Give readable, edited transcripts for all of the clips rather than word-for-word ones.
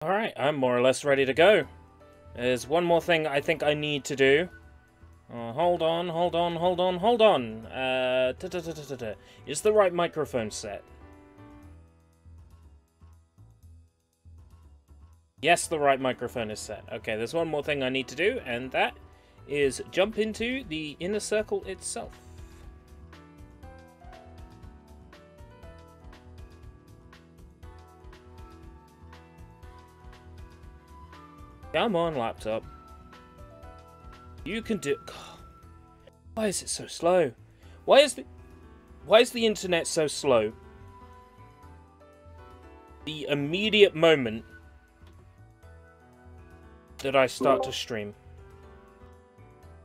Alright, I'm more or less ready to go. There's one more thing I think I need to do. Hold on. Is the right microphone set? Yes, the right microphone is set. Okay, there's one more thing I need to do, and that is jump into the inner circle itself. Come on, laptop. You can do... Why is it so slow? Why is the internet so slow? The immediate moment that I start to stream.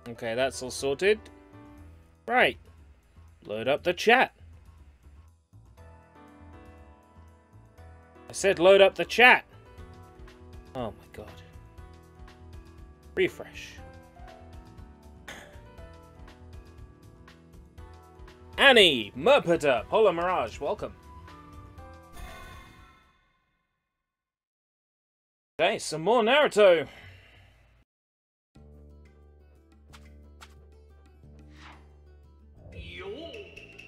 Okay, that's all sorted. Right. Load up the chat. I said load up the chat. Oh my god. Refresh. Annie, Murpata, Polar Mirage, welcome. Okay, some more Naruto.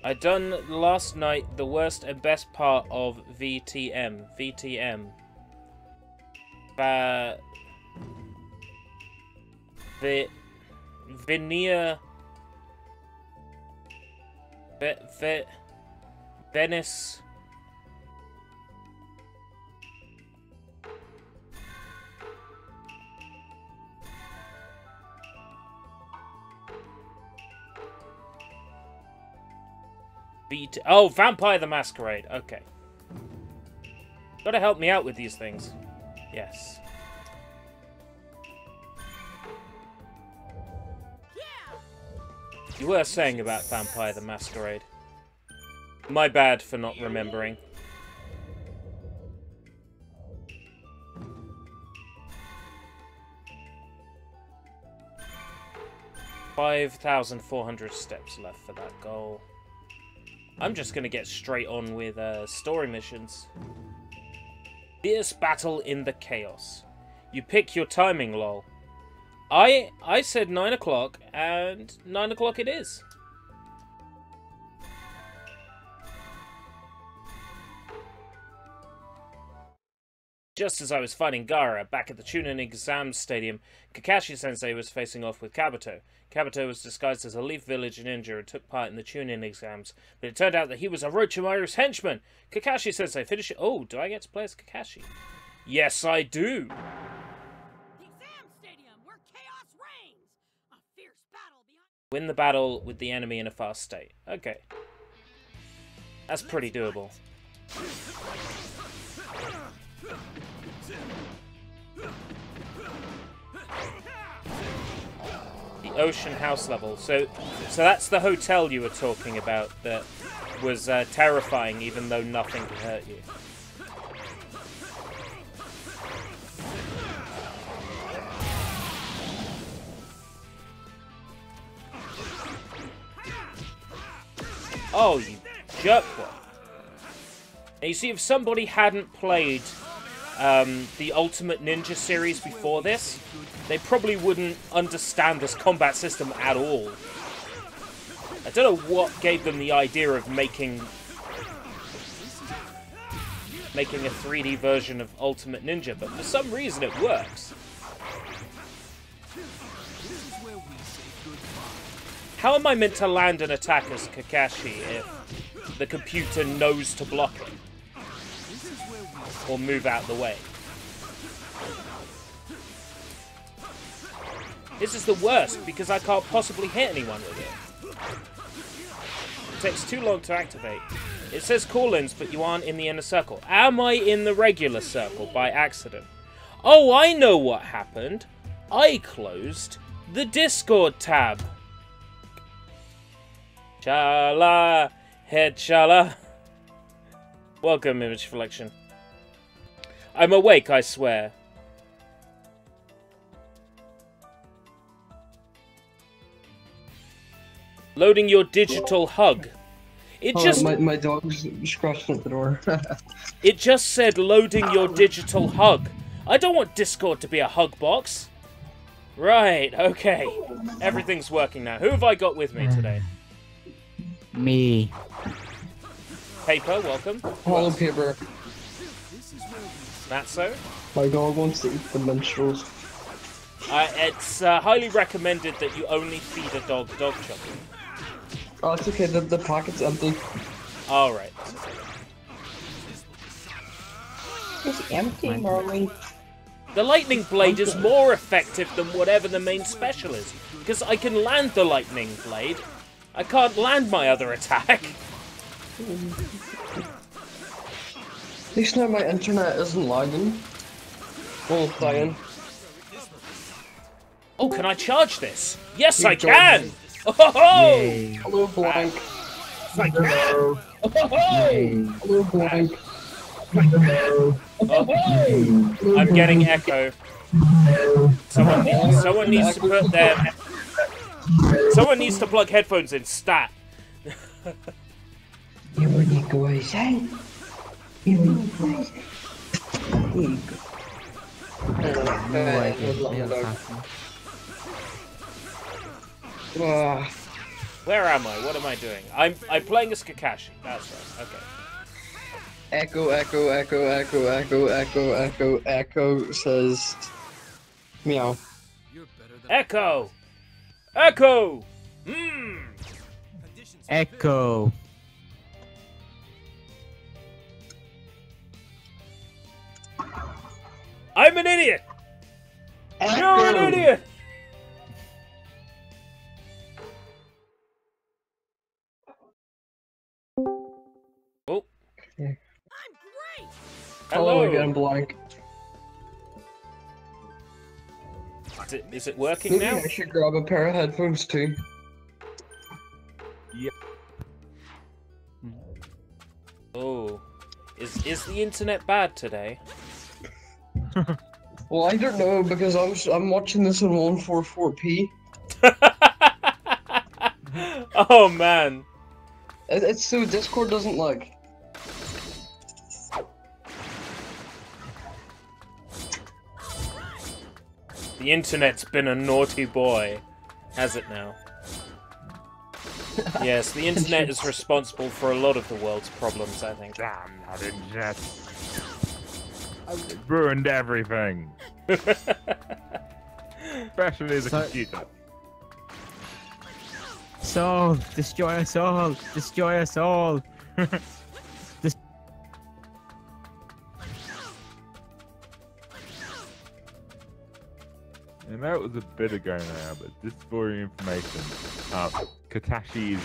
I done last night the worst and best part of VTM. Venice. Oh, Vampire the Masquerade. Okay. Gotta help me out with these things. Yes. You were saying about Vampire the Masquerade. My bad for not remembering. $5,400 steps left for that goal. I'm just gonna get straight on with story missions. Fierce battle in the chaos. You pick your timing, lol. I said 9 o'clock, and 9 o'clock it is. Just as I was fighting Gaara back at the Chunin Exam Stadium, Kakashi-sensei was facing off with Kabuto. Kabuto was disguised as a Leaf Village ninja and took part in the Chunin exams, but it turned out that he was Orochimaru's henchman. Kakashi-sensei, finish it. Oh, do I get to play as Kakashi? Yes, I do. Win the battle with the enemy in a fast state. Okay. That's pretty doable. The Ocean House level. So that's the hotel you were talking about that was terrifying even though nothing could hurt you. Oh, you jerkwad. Now, you see, if somebody hadn't played the Ultimate Ninja series before this, they probably wouldn't understand this combat system at all. I don't know what gave them the idea of making a 3D version of Ultimate Ninja, but for some reason it works. How am I meant to land an attack as Kakashi if the computer knows to block it? Or move out the way? This is the worst, because I can't possibly hit anyone with it. It takes too long to activate. It says call-ins, but you aren't in the inner circle. Am I in the regular circle by accident? Oh, I know what happened. I closed the Discord tab. Chala, head chala. Welcome, Image Collection. I'm awake, I swear. Loading your digital hug. It just... My dog's scratching at the door. It just said loading your digital hug. I don't want Discord to be a hug box. Right, okay. Everything's working now. Who have I got with me today? Me. Paper, welcome. Hello, Paper. Natso. My dog wants to eat the minstrels. It's highly recommended that you only feed a dog chocolate. Oh, it's okay, the pocket's empty. Alright. It's empty, Marley. The lightning blade is more effective than whatever the main special is, because I can land the lightning blade. I can't land my other attack. At least now my internet isn't lagging. Well, dying. Oh, can I charge this? Yes, You I don't. can! Oh! Yay. Hello, Blank. Hello! Hello, Blank. I'm getting echo. Someone needs to put their... Someone needs to plug headphones in, stat. You want to go outside? You want to go outside? Here you go. No idea. Where am I? What am I doing? I'm playing as Kakashi. That's right. Okay. Echo, echo, echo, echo, echo, echo, echo, echo says meow. Echo! Echo! Mmm! Echo. I'm an idiot! You're an idiot! Oh. Hello Hello again, Blank. Is it working Maybe now? I should grab a pair of headphones too. Yep. Oh. Is the internet bad today? Well, I don't know because I'm watching this on 144p. Oh man. It's so Discord doesn't lag. The internet's been a naughty boy. Has it now? Yes, the internet is responsible for a lot of the world's problems, I think. Damn that internet. It ruined everything. Especially the computer. Soul, destroy us all. Destroy us all. I know it was a bit ago now, but just for your information, Kakashi's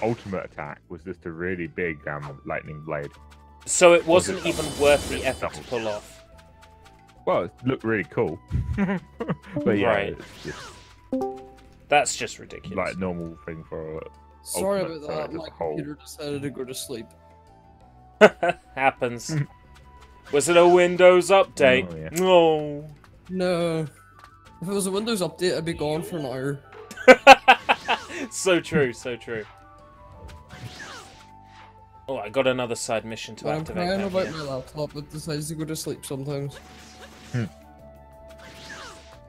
ultimate attack was just a really big lightning blade. So it wasn't even worth the effort to pull off. Well, it looked really cool. But yeah, Right. it's just That's just ridiculous. like a normal thing for Sorry ultimate, about that, as my a whole. computer decided to go to sleep. Happens. Was it a Windows update? Oh, yeah. No. No. If it was a Windows update, I'd be gone for an hour. So true, so true. Oh, I got another side mission to When I'm activate. crying now, about yeah. my laptop, it decides to go to sleep sometimes.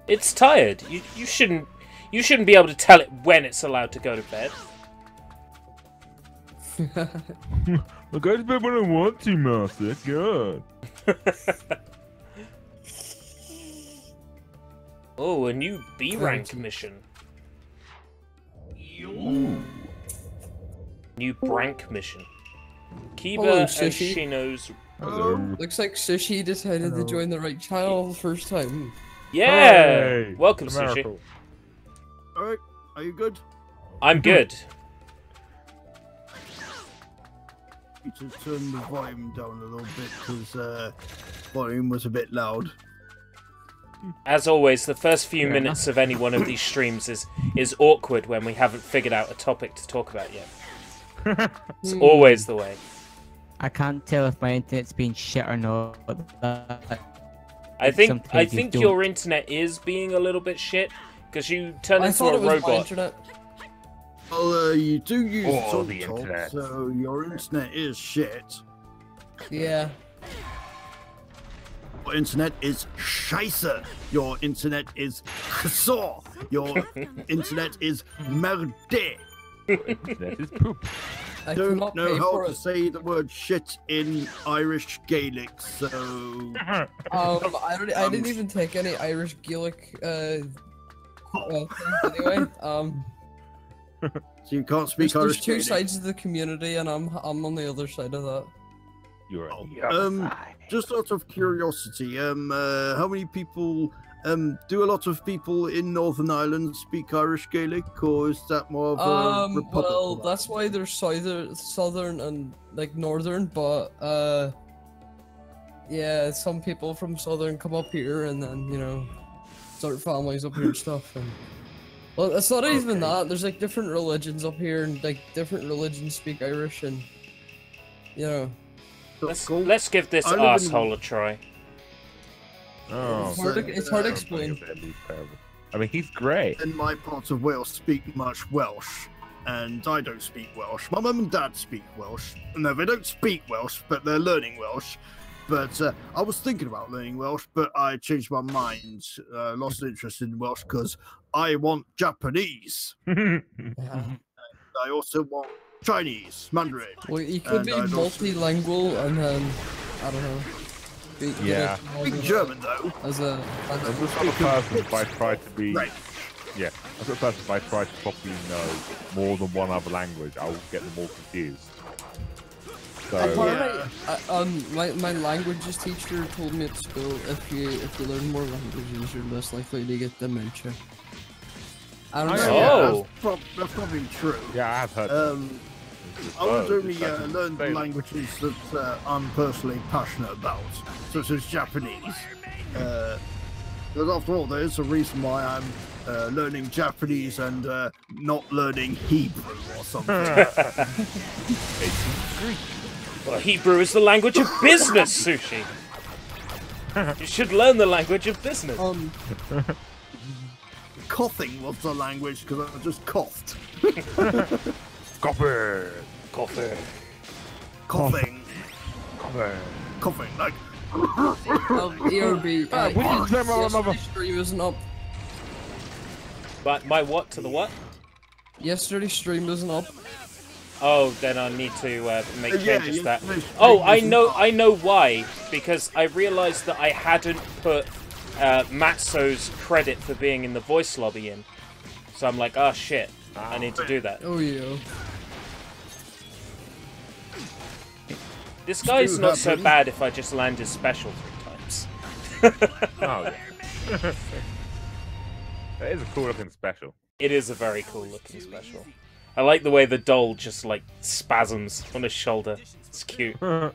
It's tired. You shouldn't be able to tell it when it's allowed to go to bed. I go to bed when I want to, Master. God. Oh, a new B rank mission. New Brank mission. Kiba Hello, Sushi. Oshino's. Hello. Looks like Sushi decided to join the right channel the first time. Yeah! Hooray! Welcome, A Sushi. miracle. Alright, are you good? I'm good. Need to turn the volume down a little bit because volume was a bit loud. As always, the first few Fair minutes of any one of these streams is awkward when we haven't figured out a topic to talk about yet. It's always the way. I can't tell if my internet's being shit or not. I think Sometimes you don't. your internet is being a little bit shit because you turn I into thought a it was my robot. internet. Well, you do use Oh, TalkTalk, the internet. so your internet is shit. Yeah. Your internet is scheisse. Your internet is ksaw. Your internet is merde. Internet is poop. I I don't cannot know pay how for to it. say the word shit in Irish Gaelic, so I didn't even take any Irish Gaelic things anyway. so you can't speak There's Irish two Gaelic. sides of the community, and I'm on the other side of that. You're Oh, on the other side. Just out of curiosity, how many people, do a lot of people in Northern Ireland speak Irish Gaelic, or is that more of a Republic? Well, that's why there's southern and like northern, but yeah, some people from southern come up here and then start families up here and stuff. And well, it's not even that. There's like different religions up here, and like different religions speak Irish, and Let's give this I live in- asshole a try. Oh, it's hard to explain. He's terrible. I mean, he's great. In my part of Wales speak much Welsh, and I don't speak Welsh. My mum and dad speak Welsh. No, they don't speak Welsh, but they're learning Welsh. But I was thinking about learning Welsh, but I changed my mind, lost interest in Welsh because I want Japanese. Yeah. I also want Chinese, Mandarin. Well, you could And be I'd also- multilingual, and then I don't know. Yeah. Speak German though. As a I'm the sort of person if I try to be... Right. Yeah, I'm the sort of person if I try to properly know more than one other language, I'll get them all confused. So, my languages teacher told me at school if you learn more languages, you're less likely to get dementia. I don't know. Oh. That's probably true. yeah, I have heard that. I would Well, only it's like learn the insane. languages that I'm personally passionate about, such as Japanese. Because after all, there is a reason why I'm learning Japanese and not learning Hebrew or something. Well, Hebrew is the language of business, Sushi. You should learn the language of business. Coughing was the language because I just coughed. Copper! Coffee. Coughing. Copper! Coughing. Like, ERB. Mother- Yesterday's stream isn't up. But my what to the what? Yesterday's stream isn't up. Oh, then I need to make Yeah, changes to yeah, that. no, Oh, I isn't know, up. I know why. Because I realised that I hadn't put Matso's credit for being in the voice lobby in. So I'm like, oh shit, I need to do that. Oh yeah. This guy's do not so happen. bad if I just land his special 3 times. Oh, yeah. That is a cool looking special. It is a very cool looking special. I like the way the doll just like spasms on his shoulder. It's cute. Not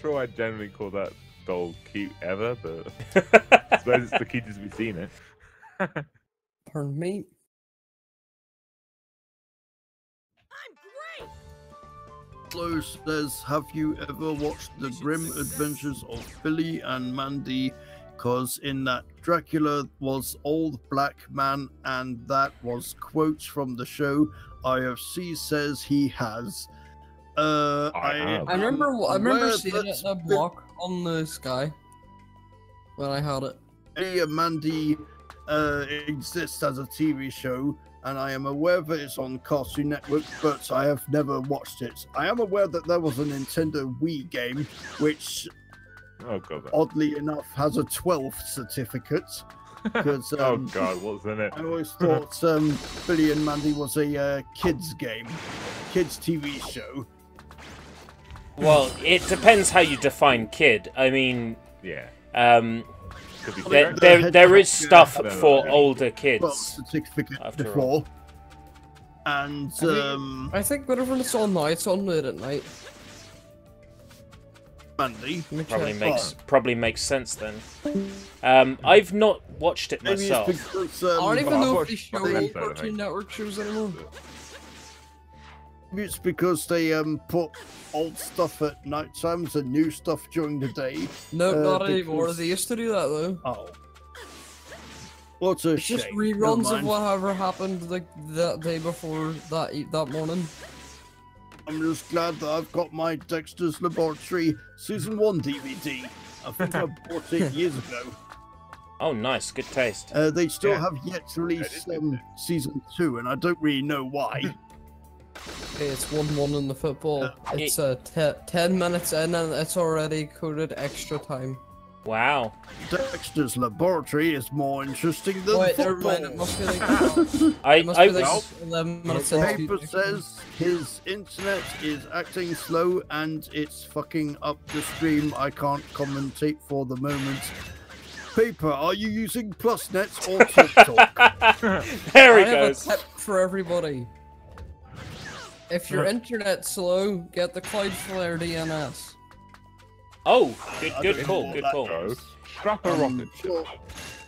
sure I generally call that doll cute ever, but I suppose it's the cutest we've seen it. Pardon me. Flo says, have you ever watched the grim adventures of Billy and Mandy? Because in that Dracula was old black man, and that was quotes from the show. IFC says he has. I have. I remember aware seeing it in a that block on the sky when I had it. Billy and Mandy exists as a TV show, and I am aware that it's on Cartoon Network, but I have never watched it. I am aware that there was a Nintendo Wii game, which Oh god. oddly enough has a 12th certificate. Because Oh god, what's in it? I always thought Billy and Mandy was a kids game, kids TV show. Well, it depends how you define kid. I mean, Yeah. Could be there fair. there is stuff Yeah. for older 12th kids. certificate After before. And I think whenever it's on now, it's on late at night. Mandy. Let me Probably check. makes sense then. I've not watched it Maybe myself. it's because I don't even I've know if watched they show fucking old episode, I Cartoon think. Network shows anymore. maybe it's because they put old stuff at night times and new stuff during the day. No, not anymore. because- They used to do that though. Oh. What a It's shame. just Never reruns of mind. whatever happened like that day before that morning. I'm just glad that I've got my Dexter's Laboratory Season 1 DVD. I think I bought it years ago. Oh, nice. Good taste. They still have yet to release Season 2, and I don't really know why. Okay, it's 1-1 in the football. It's 10 minutes in and it's already coded extra time. Wow. Dexter's Laboratory is more interesting than Wait, never football. mind, it must be like, it must I be like was 11 minutes The in. paper says his internet is acting slow and it's fucking up the stream. I can't commentate for the moment. Paper, are you using PlusNet or TalkTalk? there he I have goes. a tip for everybody. If your internet's slow, get the Cloudflare DNS. Oh, I good don't call. know what Good that call. is. Strap a rocket. Sure.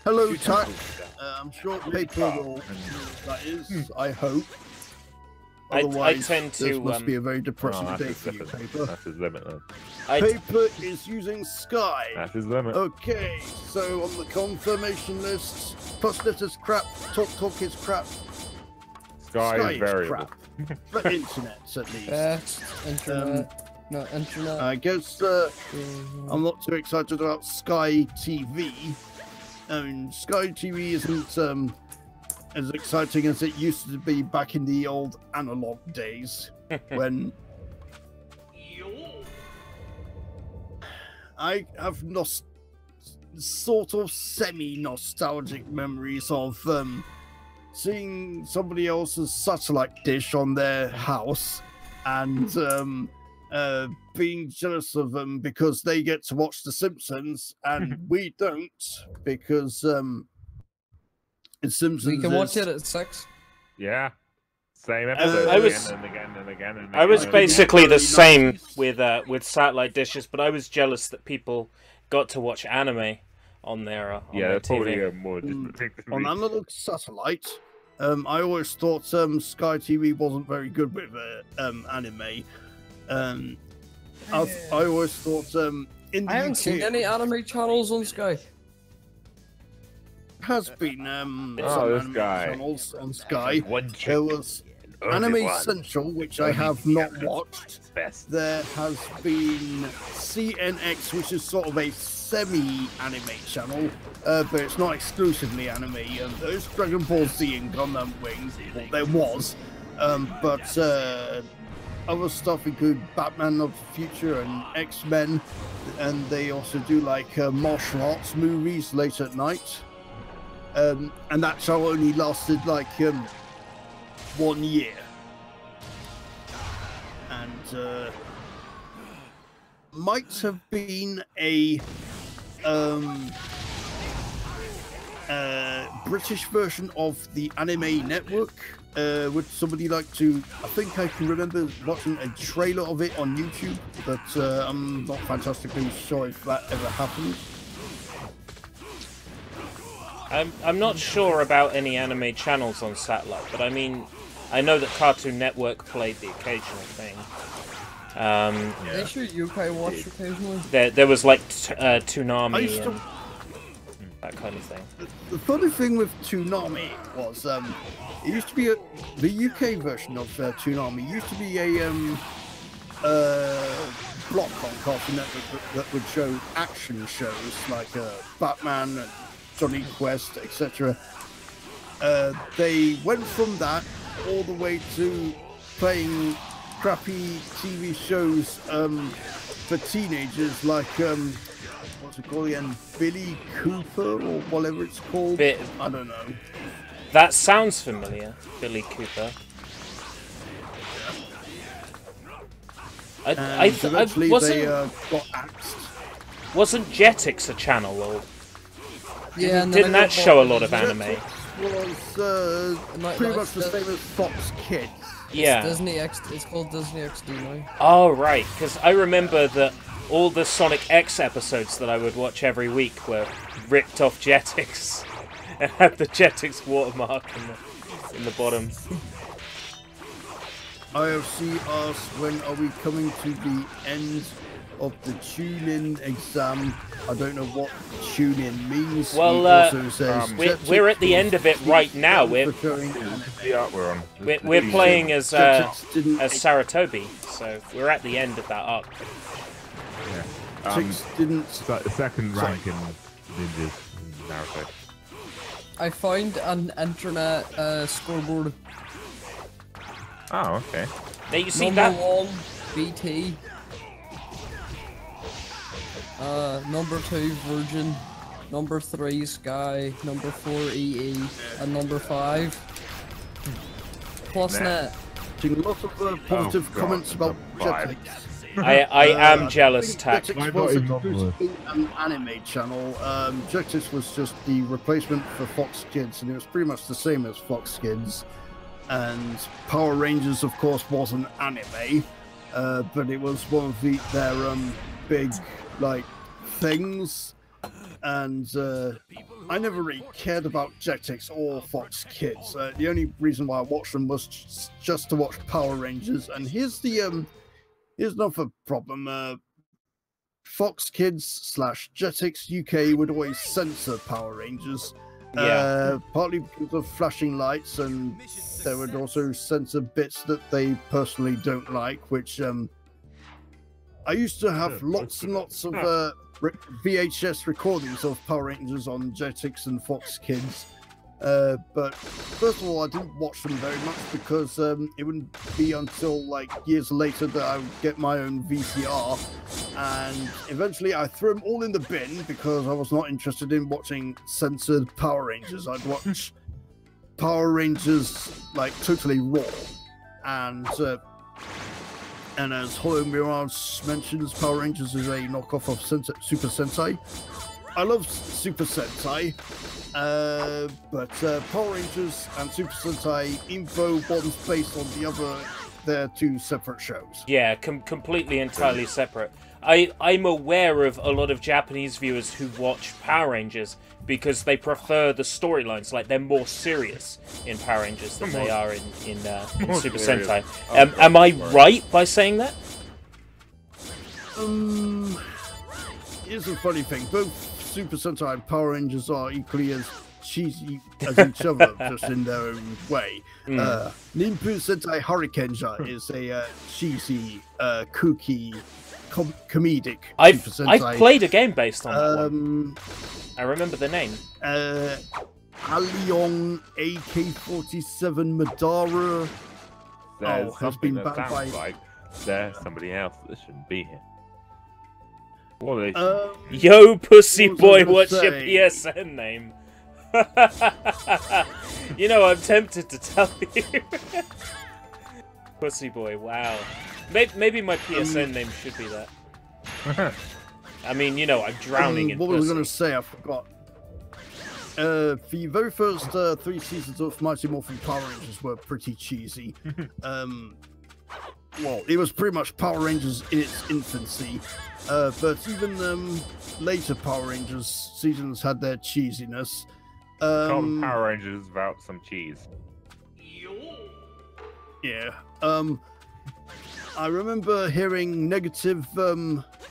Hello, Tack. I'm sure Paper will know what that is, I hope. I Otherwise, tend this to, must be a very depressing Oh, day that's for his you, limit. Paper. That's his limit, then. Paper is using Sky. That's his limit. Okay, so on the confirmation list, PlusNet is crap, TalkTalk is crap, Sky is variable. crap. For internet, at least. Best internet. No, internet. I guess I'm not too excited about Sky TV. I mean, Sky TV isn't as exciting as it used to be back in the old analog days when I have sort of semi-nostalgic memories of seeing somebody else's satellite dish on their house and being jealous of them because they get to watch The Simpsons and we don't, because The Simpsons We can watch is- it at 6. Yeah. Same episode I was- again and again and again and again. I was and basically the Very same nice. with satellite dishes, but I was jealous that people got to watch anime on their on yeah, their that's probably TV. a more different thing to on me. analog satellite. I always thought Sky TV wasn't very good with anime. I always thought in the I haven't UK seen any anime channels on Sky. has been Oh, some this anime guy. channels on Sky. One There was Anime Central, which I have not watched. Best. There has been CNX, which is sort of a semi-anime channel, but it's not exclusively anime. There's Dragon Ball Z and Gundam Wing. Well, there was, but other stuff include Batman of the Future and X-Men, and they also do like martial arts movies late at night. And that show only lasted like 1 year. And might have been a British version of the Anime Network. Would somebody like to? I think I can remember watching a trailer of it on YouTube, but I'm not fantastically sure if that ever happened. I'm not sure about any anime channels on satellite, but I mean, I know that Cartoon Network played the occasional thing. They sure UK watch occasionally. There was like I Toonami used to- and that kind of thing. The funny thing with Toonami was it used to be the UK version of Toonami used to be a block on Cartoon Network that would show action shows like Batman and Johnny Quest, etc. They went from that all the way to playing crappy TV shows for teenagers like what's it called again? Billy Cooper or whatever it's called. I don't know. That sounds familiar, Billy Cooper. Eventually they got axed. Wasn't Jetix a channel, or Yeah, and then didn't they that got show a bought- lot of anime? Was Like, pretty that's much the the- same as Fox Kids. Yeah. Disney X. It's called Disney XD now. Oh, right, because I remember that all the Sonic X episodes that I would watch every week were ripped off Jetix and had the Jetix watermark in the bottom. IFC asks, when are we coming to the end of the tune-in exam. I don't know what tune-in means. Well, He also says we're at the end of it right now. We're The art we're on. we're playing as didn't Saratobi, so we're at the end of that arc. Chicks didn't. It's like the second rank in Ninjas Naruto. I found an internet scoreboard. Oh, okay. Now you see Number that? 1, BT. Number 2, Virgin. Number 3, Sky. Number 4, EE. And number 5, PlusNet. Seeing lots of positive God, comments about five. Jetix. I am jealous, Tack. Jetix was supposed to be an anime channel. Jetix was just the replacement for Fox Kids, and it was pretty much the same as Fox Kids. And Power Rangers, of course, was an anime, but it was one of their big things. And I never really cared about Jetix or Fox Kids. The only reason why I watched them was just to watch Power Rangers. And here's another problem. Fox Kids / Jetix UK would always censor Power Rangers. Yeah. Partly because of flashing lights, and they would also censor bits that they personally don't like, which I used to have lots and lots of VHS recordings of Power Rangers on Jetix and Fox Kids. But first of all, I didn't watch them very much because it wouldn't be until years later that I would get my own VCR, and eventually I threw them all in the bin because I was not interested in watching censored Power Rangers. I'd watch Power Rangers totally raw, and as Hollow Mirage mentions, Power Rangers is a knockoff of Super Sentai. I love Super Sentai, but Power Rangers and Super Sentai Info, one's based on the other. They're two separate shows. Yeah, completely, entirely separate. I'm aware of a lot of Japanese viewers who watch Power Rangers because they prefer the storylines. They're more serious in Power Rangers than they are in Super Sentai. Am I right by saying that? Here's a funny thing. Both Super Sentai and Power Rangers are equally as cheesy as each other, just in their own way. Ninpu Sentai Hurricanja is a cheesy, kooky, comedic I've Super Sentai. played a game based on that one. I remember the name. Alion AK-47 Madara has been banned by... like there's somebody else that shouldn't be here. What are they? Yo, pussy boy, what's your PSN name? You know, I'm tempted to tell you. Pussy boy, wow. Maybe my PSN name should be that. I mean, I'm drowning in what pussy. was I going to say? I forgot. The very first 3 seasons of Mighty Morphin Power Rangers were pretty cheesy. Well, it was pretty much Power Rangers in its infancy. But even later Power Rangers seasons had their cheesiness. Can't Power Rangers without some cheese. Yeah. I remember hearing negative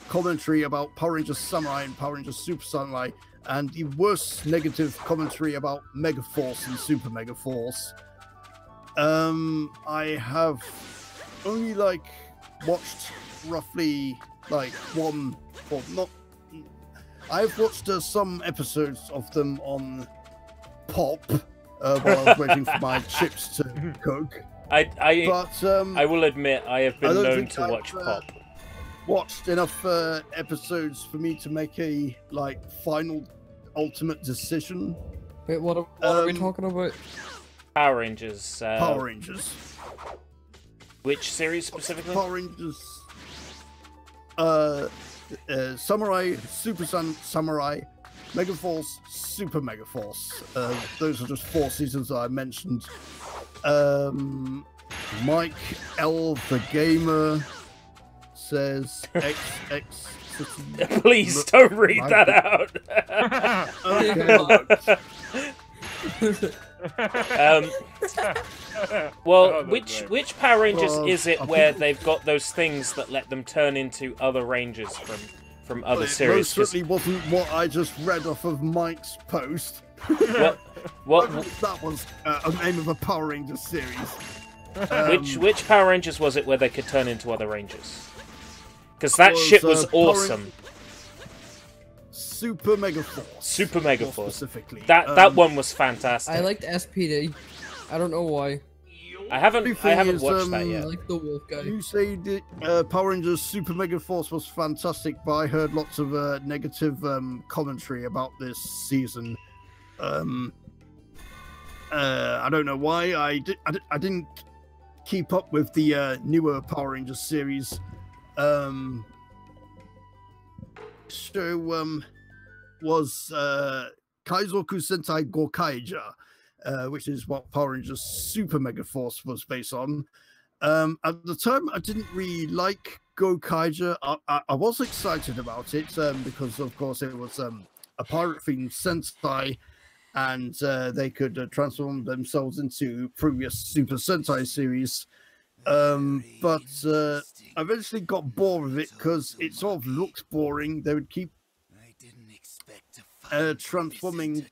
commentary about Power Rangers Samurai and Power Rangers Super Samurai, and the worst negative commentary about Mega Force and Super Mega Force. I have only watched roughly one, or not. I've watched some episodes of them on Pop while I was waiting for my chips to cook. I will admit I have been known to watch Pop. Watched enough episodes for me to make a final ultimate decision. Wait, what are we talking about? Power Rangers. Power Rangers. Which series specifically? Power Rangers. Samurai, Super Samurai, Mega Force, Super Mega Force. Those are just 4 seasons that I mentioned. Mike L. the Gamer says XX. Please don't read that out. Okay. Well, Oh, that's great. which Power Rangers Well, is it I where think- they've got those things that let them turn into other Rangers from other It series? most certainly wasn't what I just read off of Mike's post. What That was a name of a Power Rangers series. which Power Rangers was it where they could turn into other Rangers? Because that Was, shit was Power awesome. Super Mega Force. Super Mega more Force. specifically. That one was fantastic. I liked SPD. I don't know why. I haven't is, watched that I yet. like the wolf guy. You say the Power Rangers Super Mega Force was fantastic, but I heard lots of negative commentary about this season. I don't know why. I didn't keep up with the newer Power Rangers series. Was Kaizoku Sentai Gokaija, which is what Power Rangers Super Mega Force was based on. At the time, I didn't really like Gokaija. I was excited about it because, of course, it was a pirate-themed Sentai, and they could transform themselves into previous Super Sentai series. But I eventually got bored of it because it sort of looks boring. They would keep transforming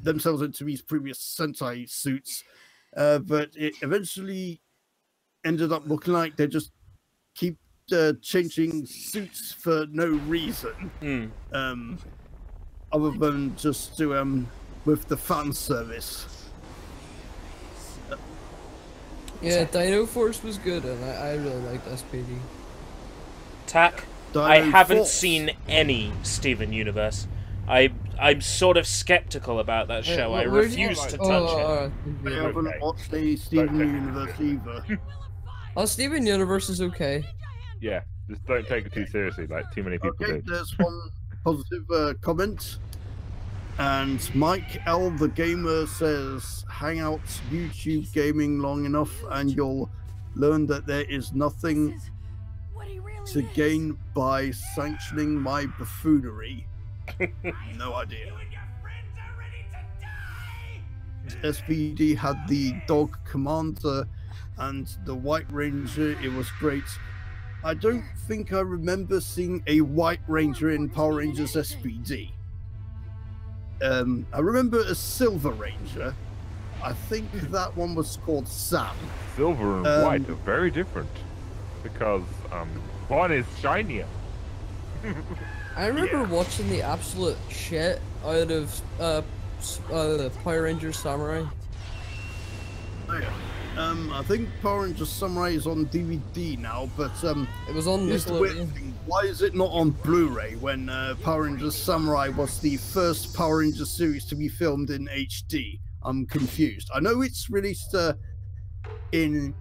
themselves into these previous Sentai suits, but it eventually ended up looking like they just keep changing suits for no reason, other than just to with the fan service. Yeah, Dino Force was good, and I really liked SPD. Tack. Dino I haven't Force. seen any Steven Universe. I'm sort of skeptical about that show. I Where did you- refuse to oh, touch it. I yeah. haven't Okay. watched the Steven Okay. Universe either. Oh, Steven Universe is okay. Yeah, just don't take it too seriously, like too many people Okay, do. there's one positive comment. And Mike L. the Gamer says, hang out YouTube gaming long enough and you'll learn that there is nothing to gain by sanctioning my buffoonery. No idea. SPD had the dog commander and the White Ranger. It was great. I don't think I remember seeing a White Ranger in Power Rangers SPD. I remember a Silver Ranger. I think that one was called Sam. Silver and white are very different because one is shinier. I remember watching the absolute shit out of Power Rangers Samurai. I think Power Rangers Samurai is on DVD now, but It was on here's the weird Nickelodeon. thing. Why is it not on Blu-ray when Power Rangers Samurai was the first Power Rangers series to be filmed in HD? I'm confused. I know it's released in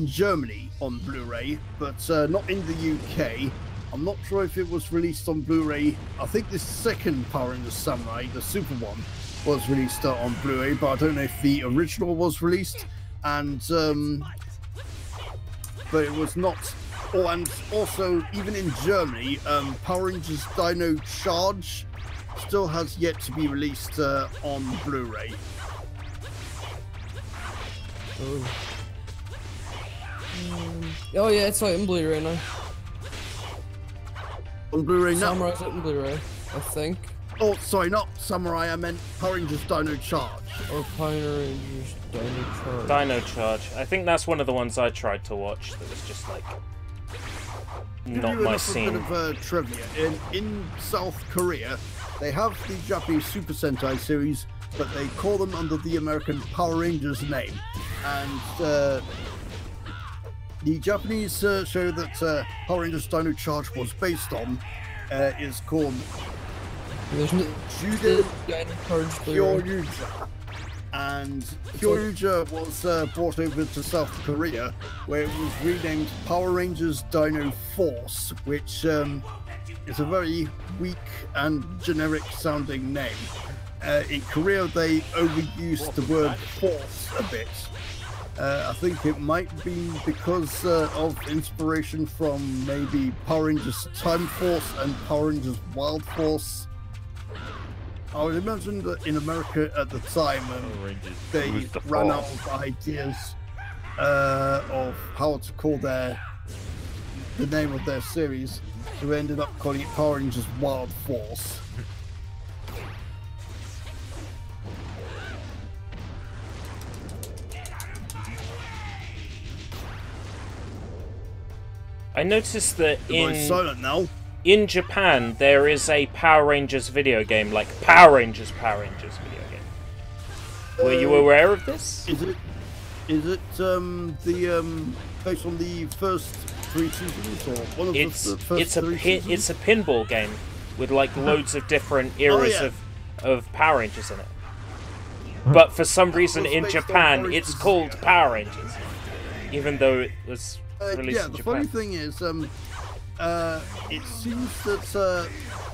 Germany on Blu-ray, but not in the UK. I'm not sure if it was released on Blu-ray. I think the second Power Rangers Samurai, the Super one, was released on Blu-ray, but I don't know if the original was released. And but it was not. Oh, and also even in Germany, Power Rangers Dino Charge still has yet to be released on Blu-ray. Oh yeah, it's out in Blu-ray now. On Blu-ray now. Samurai's out in Blu-ray, I think. Oh, sorry, not Samurai. I meant Power Rangers Dino Charge. Or Power Rangers Dino Charge. Dino Charge. I think that's one of the ones I tried to watch that was just like Give not you my enough scene. A bit of trivia. In South Korea, they have the Japanese Super Sentai series, but they call them under the American Power Rangers name. And the Japanese show that Power Rangers Dino Charge was based on is called There's no Judo Dino Charge Blu-ray. Kyoryuja. And Kyoryuja was brought over to South Korea, where it was renamed Power Rangers Dino Force, which is a very weak and generic sounding name. In Korea, they overused the word force a bit. I think it might be because of inspiration from maybe Power Rangers Time Force and Power Rangers Wild Force. I would imagine that in America at the time, Rangers they was the ran out Force. of ideas of how to call the name of their series, so we ended up calling it Power Rangers Wild Force. I noticed that Everybody's silent now. in Japan there is a Power Rangers video game, like Power Rangers video game. Were you aware of this? Is it the based on the first 3 seasons or one of It's the first it's a 3 it's seasons? a pinball game with like loads of different eras yeah. of Power Rangers in it. But for some reason was in based on Japan Power it's Rangers. called Power Rangers, even though it was released Yeah, in the Japan. funny thing is, it seems that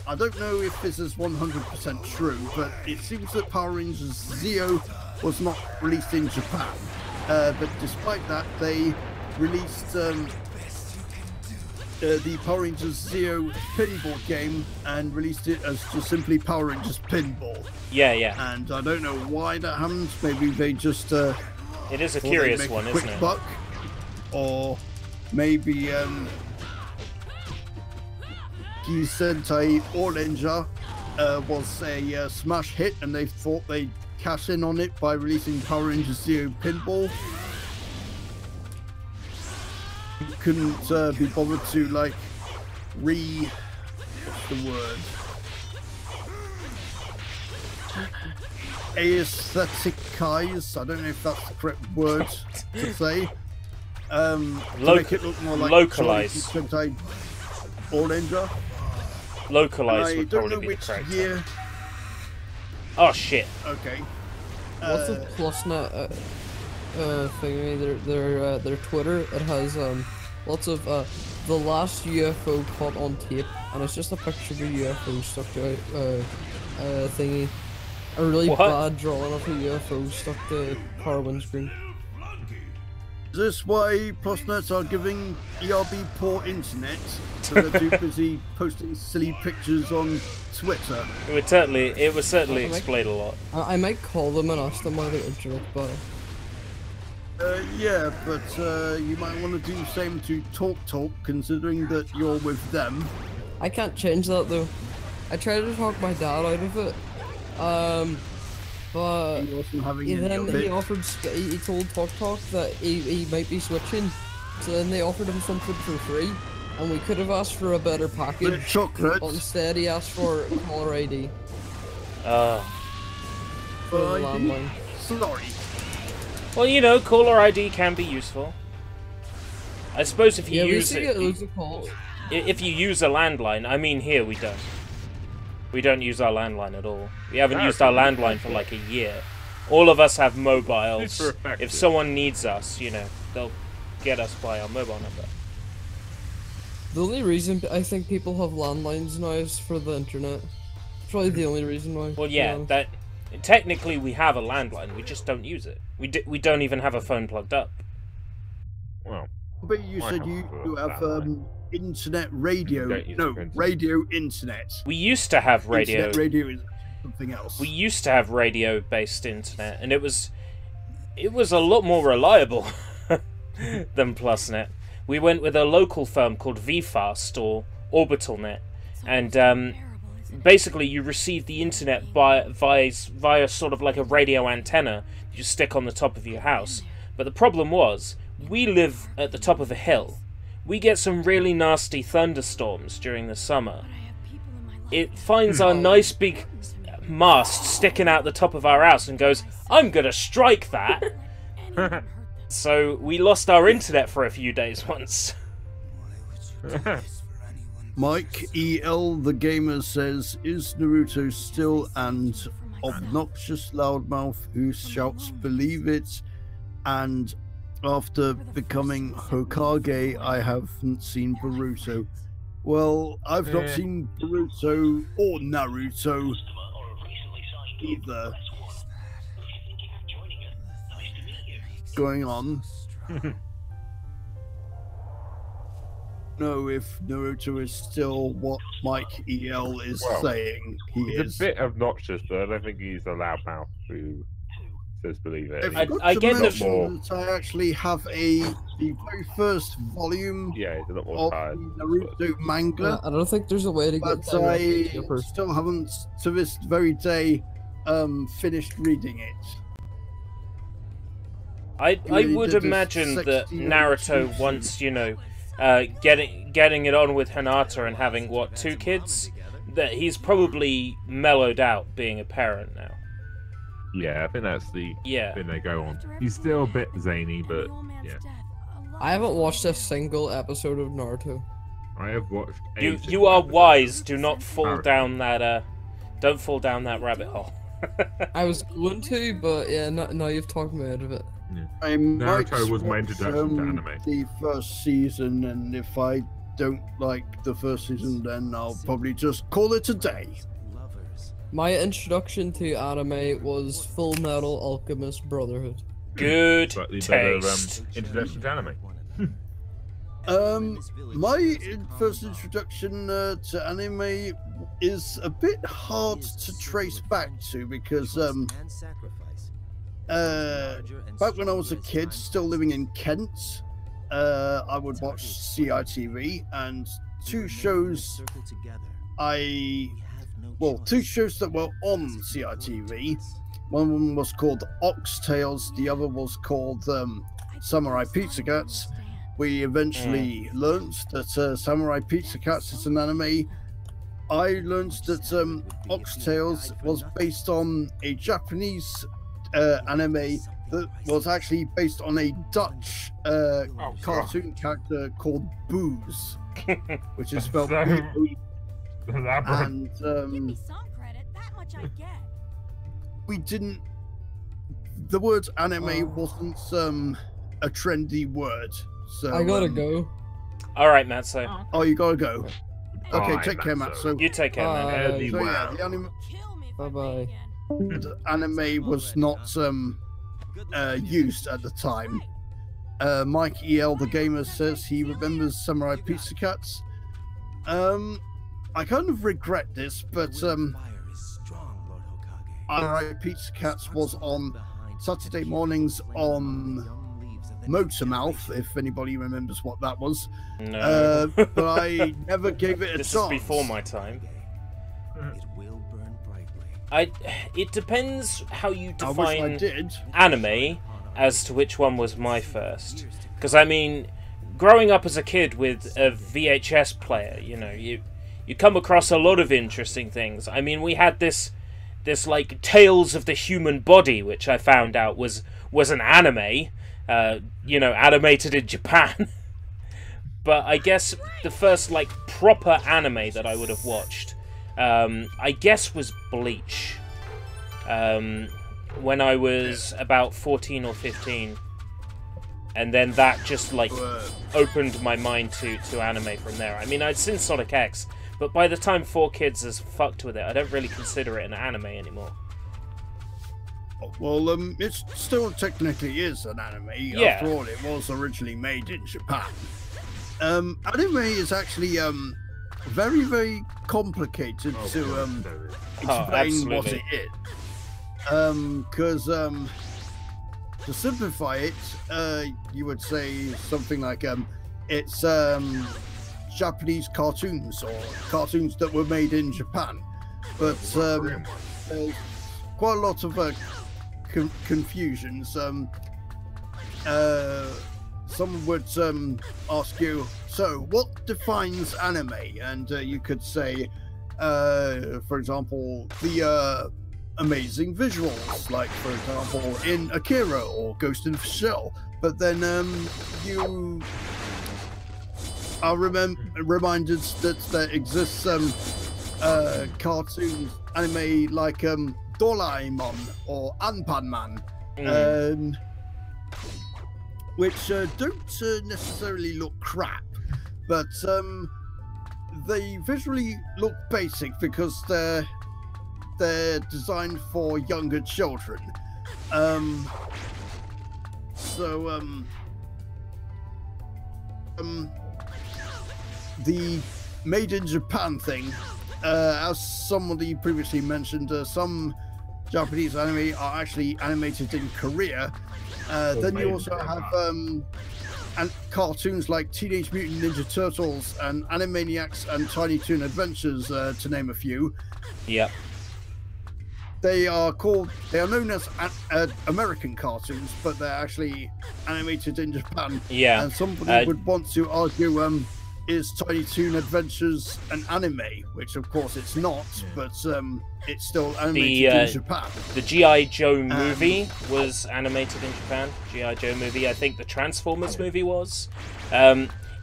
I don't know if this is 100% true, but it seems that Power Rangers Zeo was not released in Japan. But despite that, they released the Power Rangers Zeo pinball game and released it as just simply Power Rangers Pinball. Yeah. And I don't know why that happened. Maybe they just It is a thought they'd curious make one, a quick isn't it? buck, or maybe Sentai Orange was a smash hit, and they thought they'd cash in on it by releasing Power Rangers Zero Pinball. Couldn't be bothered to like what's the word? Aestheticize. I don't know if that's the correct word to say. To make it look more like localize. Sentai Orange. Localized I would don't know probably be the which correct year. term. Oh shit. Okay. What's the PlusNet thingy? Their Twitter. It has lots of the last UFO caught on tape, and it's just a picture of a UFO stuck to thingy. A really What? bad drawing of a UFO stuck to power windscreen. Is this why PlusNets are giving ERB poor internet? So they're too busy posting silly pictures on Twitter. It would certainly explain a lot. I might call them and ask them why they internet bad. Yeah, but you might want to do the same to TalkTalk, considering that you're with them. I can't change that though. I tried to talk my dad out of it, but He wasn't having any then of he it. offered. He told TalkTalk that he might be switching, so then they offered him something for free, and we could have asked for a better The package, chocolate. but instead he asked for caller ID Uh, for the ID? landline. Sorry. well, you know, caller ID can be useful. I suppose if you Yeah, we use used to get it, loads of calls. if you use a landline. I mean, here we don't. We don't use our landline at all. We haven't used our landline for like a year. All of us have mobiles. Super effective. If someone needs us, you know, they'll get us by our mobile number. The only reason I think people have landlines now is for the internet. Probably the only reason why. Well, to be yeah, honest. that technically we have a landline. We just don't use it. We don't even have a phone plugged up. Well, But you I said have you a do have landline. internet radio. Don't use No, internet. radio internet. We used to have radio. Internet radio is something else. We used to have radio-based internet, and it was a lot more reliable than PlusNet. We went with a local firm called VFast or OrbitalNet, and basically you receive the internet via sort of like a radio antenna you stick on the top of your house. But the problem was, we live at the top of a hill. We get some really nasty thunderstorms during the summer. It finds our nice big mast sticking out the top of our house and goes, I'm gonna strike that! So we lost our internet for a few days once. Mike EL the gamer says, is Naruto still an obnoxious loudmouth who shouts believe it? And after becoming Hokage, I haven't seen Boruto. Well, I've not seen Boruto or Naruto either. Going on. know if Naruto is still what Mike EL is Well, saying he He's is. a bit obnoxious, but I don't think he's a loudmouth who says believe it. I forgot to get the- mention that I actually have the very first volume Yeah, he's a lot more of tired. the Naruto manga, I don't think there's a way to but get I upper. still haven't, to this very day, finished reading it. I really would did this imagine that 60 Naruto episodes. once, you know, getting it on with Hinata and having what, 2 kids, that he's probably mellowed out being a parent now. Yeah, I think that's the Yeah. thing they go on. He's still a bit zany, but yeah. I haven't watched a single episode of Naruto. I have watched. You are wise. Do not fall down that don't fall down that rabbit hole. I was going to, but yeah, now you've talked me out of it. I might Naruto was my watch, introduction to anime. the first season, and if I don't like the first season, then I'll probably just call it a day. My introduction to anime was Full Metal Alchemist Brotherhood. Good Slightly better taste. introduction to anime. My first introduction to anime is a bit hard to trace back to because back when I was a kid, still living in Kent, I would watch CITV, and two shows that were on CITV. One of them was called Oxtails, the other was called Samurai Pizza Cats. We eventually learned that Samurai Pizza Cats is an anime. I learned that Oxtails was based on a Japanese anime that was actually based on a Dutch cartoon character called Booze, which is spelled B-O-E. And we didn't. The word anime wasn't a trendy word. So I gotta go. All right, Matsu. Oh, you gotta go. Okay, Bye, take care, Matsu. Matsu. You take care, man. Early So yeah, wow. the Bye-bye. anime was not used at the time. Mike EL, the gamer, says he remembers Samurai Pizza Cats. I kind of regret this, but Samurai Pizza Cats was on Saturday mornings on Motormouth, if anybody remembers what that was. No. But I never gave it a This chance. is before my time. It depends how you I wish I define did. anime as to which one was my first. Because I mean, growing up as a kid with a VHS player, you know, you come across a lot of interesting things. I mean, we had this like Tales of the Human Body, which I found out was an anime, you know, animated in Japan. But I guess the first like proper anime that I would have watched, I guess, was Bleach. When I was about 14 or 15. And then that just like opened my mind to anime from there. I mean, I'd seen Sonic X, but by the time 4Kids has fucked with it, I don't really consider it an anime anymore. Well, it still technically is an anime. Yeah. After all, it was originally made in Japan. Anime is actually very, very complicated to explain what it absolutely. is. Because to simplify it, you would say something like it's Japanese cartoons or cartoons that were made in Japan. But there's quite a lot of confusions. Someone would ask you, so what defines anime? And you could say, for example, the amazing visuals, like for example in Akira or Ghost in the Shell. But then you are reminded that there exists cartoons, anime like Doraemon or Anpanman, which don't necessarily look crap, but they visually look basic because they're designed for younger children. the made in Japan thing, as somebody previously mentioned, some Japanese anime are actually animated in Korea. Then you also have and cartoons like Teenage Mutant Ninja Turtles and Animaniacs and Tiny Toon Adventures, to name a few. Yep. They are known as American cartoons, but they're actually animated in Japan. Yeah. And somebody would want to argue, is Tiny Toon Adventures an anime? Which of course it's not, but it's still animated in Japan. The G.I. Joe movie was animated in Japan. G.I. Joe movie. I think the Transformers movie was.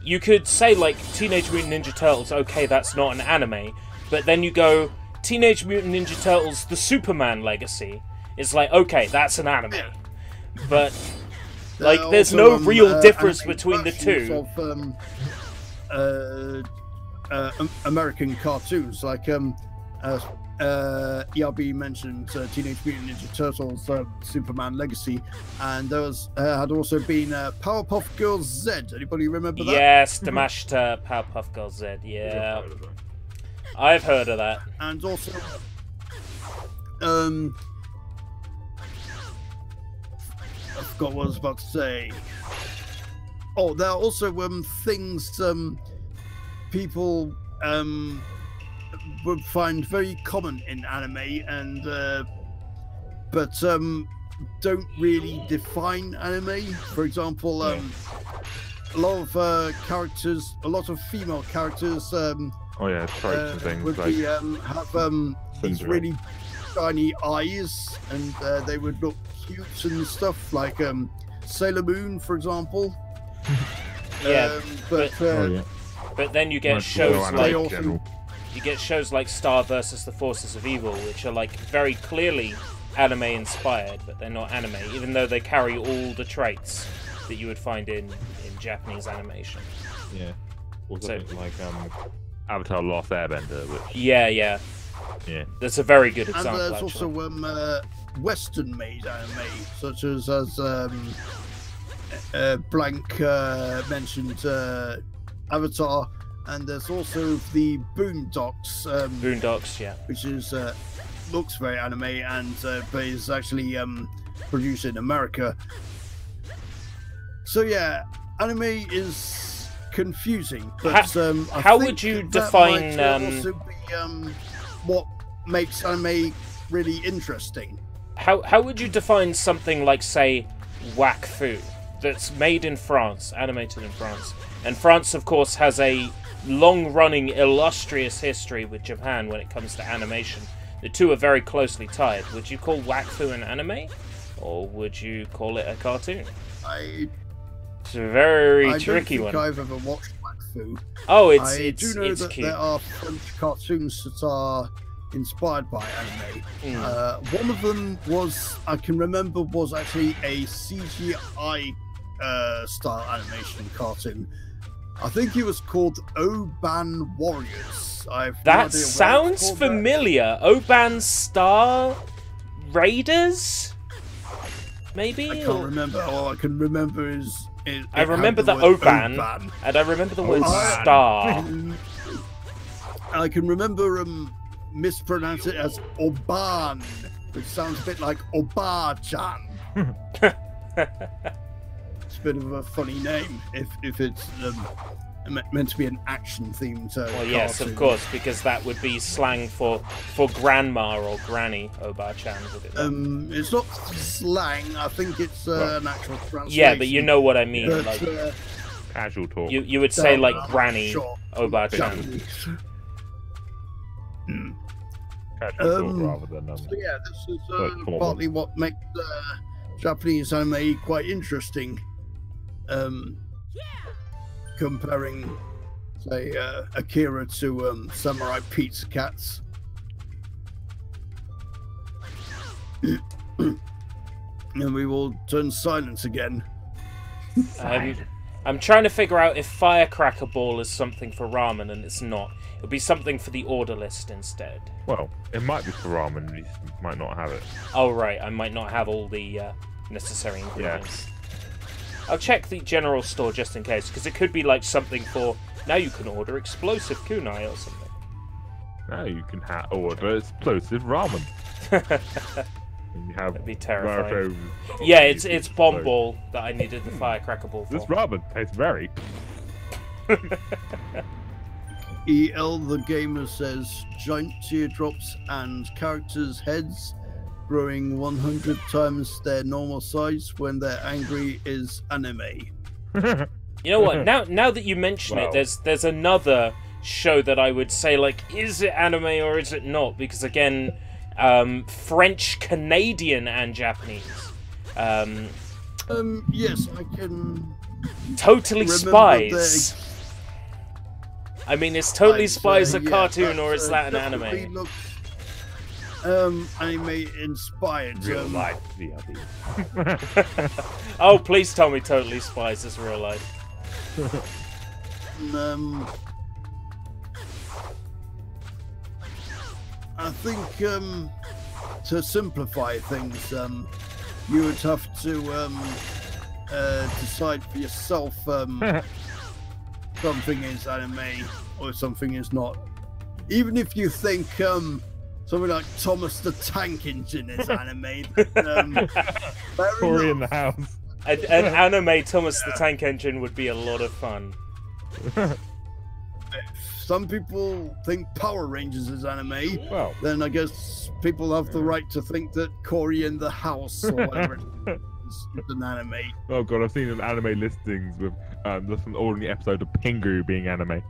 You could say like Teenage Mutant Ninja Turtles, okay, that's not an anime, but then you go Teenage Mutant Ninja Turtles: The Superman Legacy. It's like, okay, that's an anime, but like there's no real difference between the two. Of, American cartoons, like ERB mentioned Teenage Mutant Ninja Turtles: Superman Legacy, and there was had also been Powerpuff Girls Z. Anybody remember that? Yes, Damashita Powerpuff Girls Z. Yeah, I've heard of that. And also, I forgot what I was about to say. Oh, there are also things people would find very common in anime, and but don't really define anime. For example, a lot of characters, a lot of female characters. Tropes and things would like be, have these really shiny eyes, and they would look cute and stuff, like Sailor Moon, for example. Yeah, but then you get Nice shows anime like in general. you get shows like Star versus the Forces of Evil, which are like very clearly anime inspired, but they're not anime, even though they carry all the traits that you would find in Japanese animation. Yeah. Also So- things like Avatar: Lost Airbender, which Yeah. That's a very good and example. there's actually. also Western-made anime, such as Blank mentioned Avatar, and there's also the Boondocks, Boondocks, yeah. which is looks very anime, and but is actually produced in America. So yeah, anime is confusing, but I how think would you that define, might also be what makes anime really interesting. How would you define something like, say, Wakfu, that's made in France, animated in France? And France, of course, has a long-running, illustrious history with Japan when it comes to animation. The two are very closely tied. Would you call Wakfu an anime, or would you call it a cartoon? It's a very tricky one. I don't think I've ever watched Wakfu. Oh, I it's do know that cute. there are French cartoons that are inspired by anime. One of them I can remember, was actually a CGI style animation cartoon. I think it was called Oban Warriors. That sounds familiar. Oban Star Raiders? Maybe? I can't remember. All I can remember is I remember the Oban, and I remember the word star. I can remember mispronounce it as Oban, which sounds a bit like Oba-chan. It's a bit of a funny name if it's meant to be an action-themed Well, yes, cartoon. of course, because that would be slang for grandma or granny, Oba-chan, would it not? It's not slang. I think it's an actual translation. Yeah, but you know what I mean. But, Like, casual talk. you would say, like, I'm granny, sure. Oba-chan. Japanese. Casual talk rather than So yeah, this is But come on, partly what makes Japanese anime quite interesting. Comparing, say, Akira to Samurai Pizza Cats. And we will turn silent again. I'm trying to figure out if Firecracker Ball is something for ramen, and it's not. It'll be something for the order list instead. Well, it might be for ramen, you might not have it. Oh, right, I might not have all the necessary ingredients. I'll check the general store just in case, because it could be like something for Now you can order explosive kunai or something. Now you can order explosive ramen. And you have That'd be terrifying. Naruto. Yeah, it's bomb ball that I needed the firecracker ball for. This ramen tastes very. EL the gamer says giant teardrops and characters' heads growing 100 times their normal size when they're angry is anime. You know what? Now that you mention it, there's another show that I would say, like, is it anime or is it not? Because again, French, Canadian, and Japanese. Yes, I can. Totally Spies. I mean, is Totally Spies a yeah, cartoon or is that an anime? Looks, anime inspired. Real life, Oh, please tell me Totally Spies is real life. I think to simplify things, you would have to decide for yourself something is anime or something is not. Even if you think something like Thomas the Tank Engine is anime, Cory in the house. An anime Thomas the Tank Engine would be a lot of fun. Some people think Power Rangers is anime. Well, then I guess people have the right to think that Cory in the House or whatever is an anime. oh god, I've seen an anime listings with just an ordinary episode of Pingu being anime.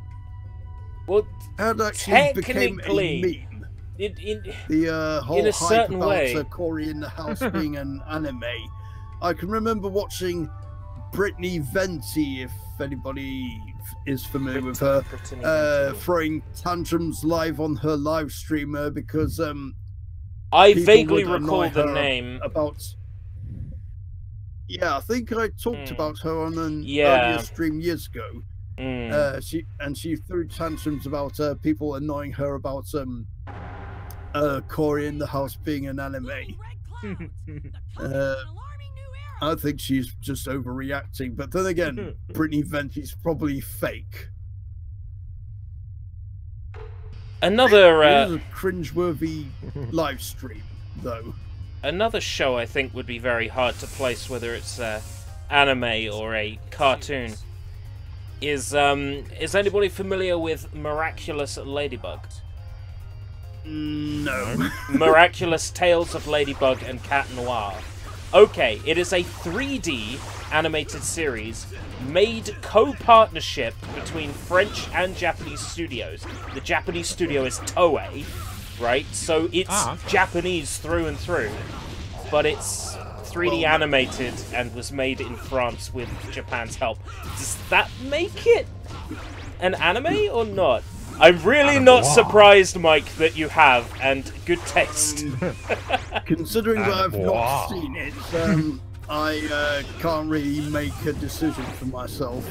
Well, That actually became a technically, meme. in Whole a hype certain about way. Cory in the House being an anime. I can remember watching Brittany Venti, if anybody is familiar with her, throwing tantrums live on her live streamer because I people vaguely would recall annoy the her name. about. Yeah, I think I talked about her on an Yeah. earlier stream years ago. She threw tantrums about people annoying her about Cory in the House being an anime. I think she's just overreacting, but then again, Brittany Venti's probably fake. Another It is a cringeworthy live stream, though. another show I think would be very hard to place whether it's anime or a cartoon. Is anybody familiar with Miraculous Ladybug? No. Miraculous Tales of Ladybug and Cat Noir. Okay, it is a 3D animated series made co-partnership between French and Japanese studios. The Japanese studio is Toei, right? So it's Japanese through and through, but it's 3D animated and was made in France with Japan's help. Does that make it an anime or not? I'm really not surprised, Mike, that you have, and good taste. Considering that I've not seen it, I can't really make a decision for myself.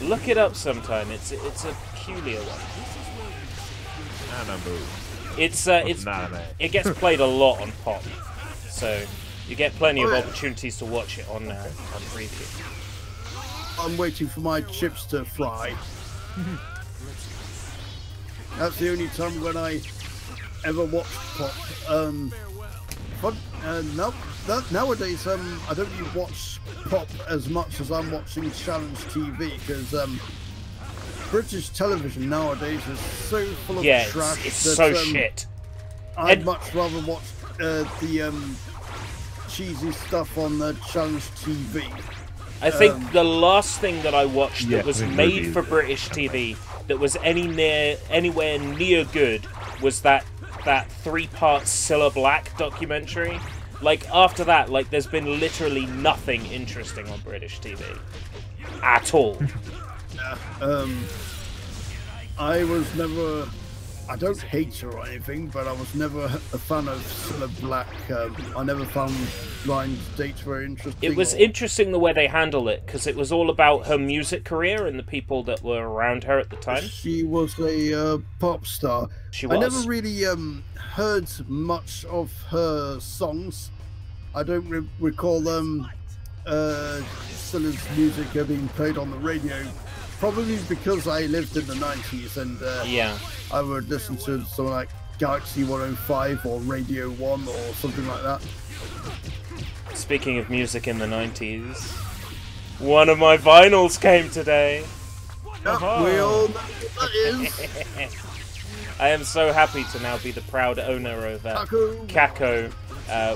Look it up sometime. It's a peculiar one. It gets played a lot on Pop, so you get plenty of opportunities to watch it on repeat. I'm waiting for my chips to fry. That's the only time when I ever watch Pop. Nowadays, I don't really watch Pop as much as I'm watching Challenge TV, because British television nowadays is so full of trash. It's that, so shit. I'd much rather watch the cheesy stuff on the Challenge TV. I think the last thing that I watched that was made for British TV that was anywhere near good was that 3-part Cilla Black documentary. Like, after that, like, there's been literally nothing interesting on British TV. At all. I don't hate her or anything, but I was never a fan of Cilla Black. I never found Blind Dates very interesting. It was interesting the way they handled it, because it was all about her music career and the people that were around her at the time. She was a pop star. She was. I never really heard much of her songs. I don't recall Cilla's music being played on the radio probably because I lived in the 90s and Yeah. I would listen to something like Galaxy 105 or Radio 1 or something like that. Speaking of music in the 90s, one of my vinyls came today. Yep, we all know what that is. I am so happy to now be the proud owner of Kako.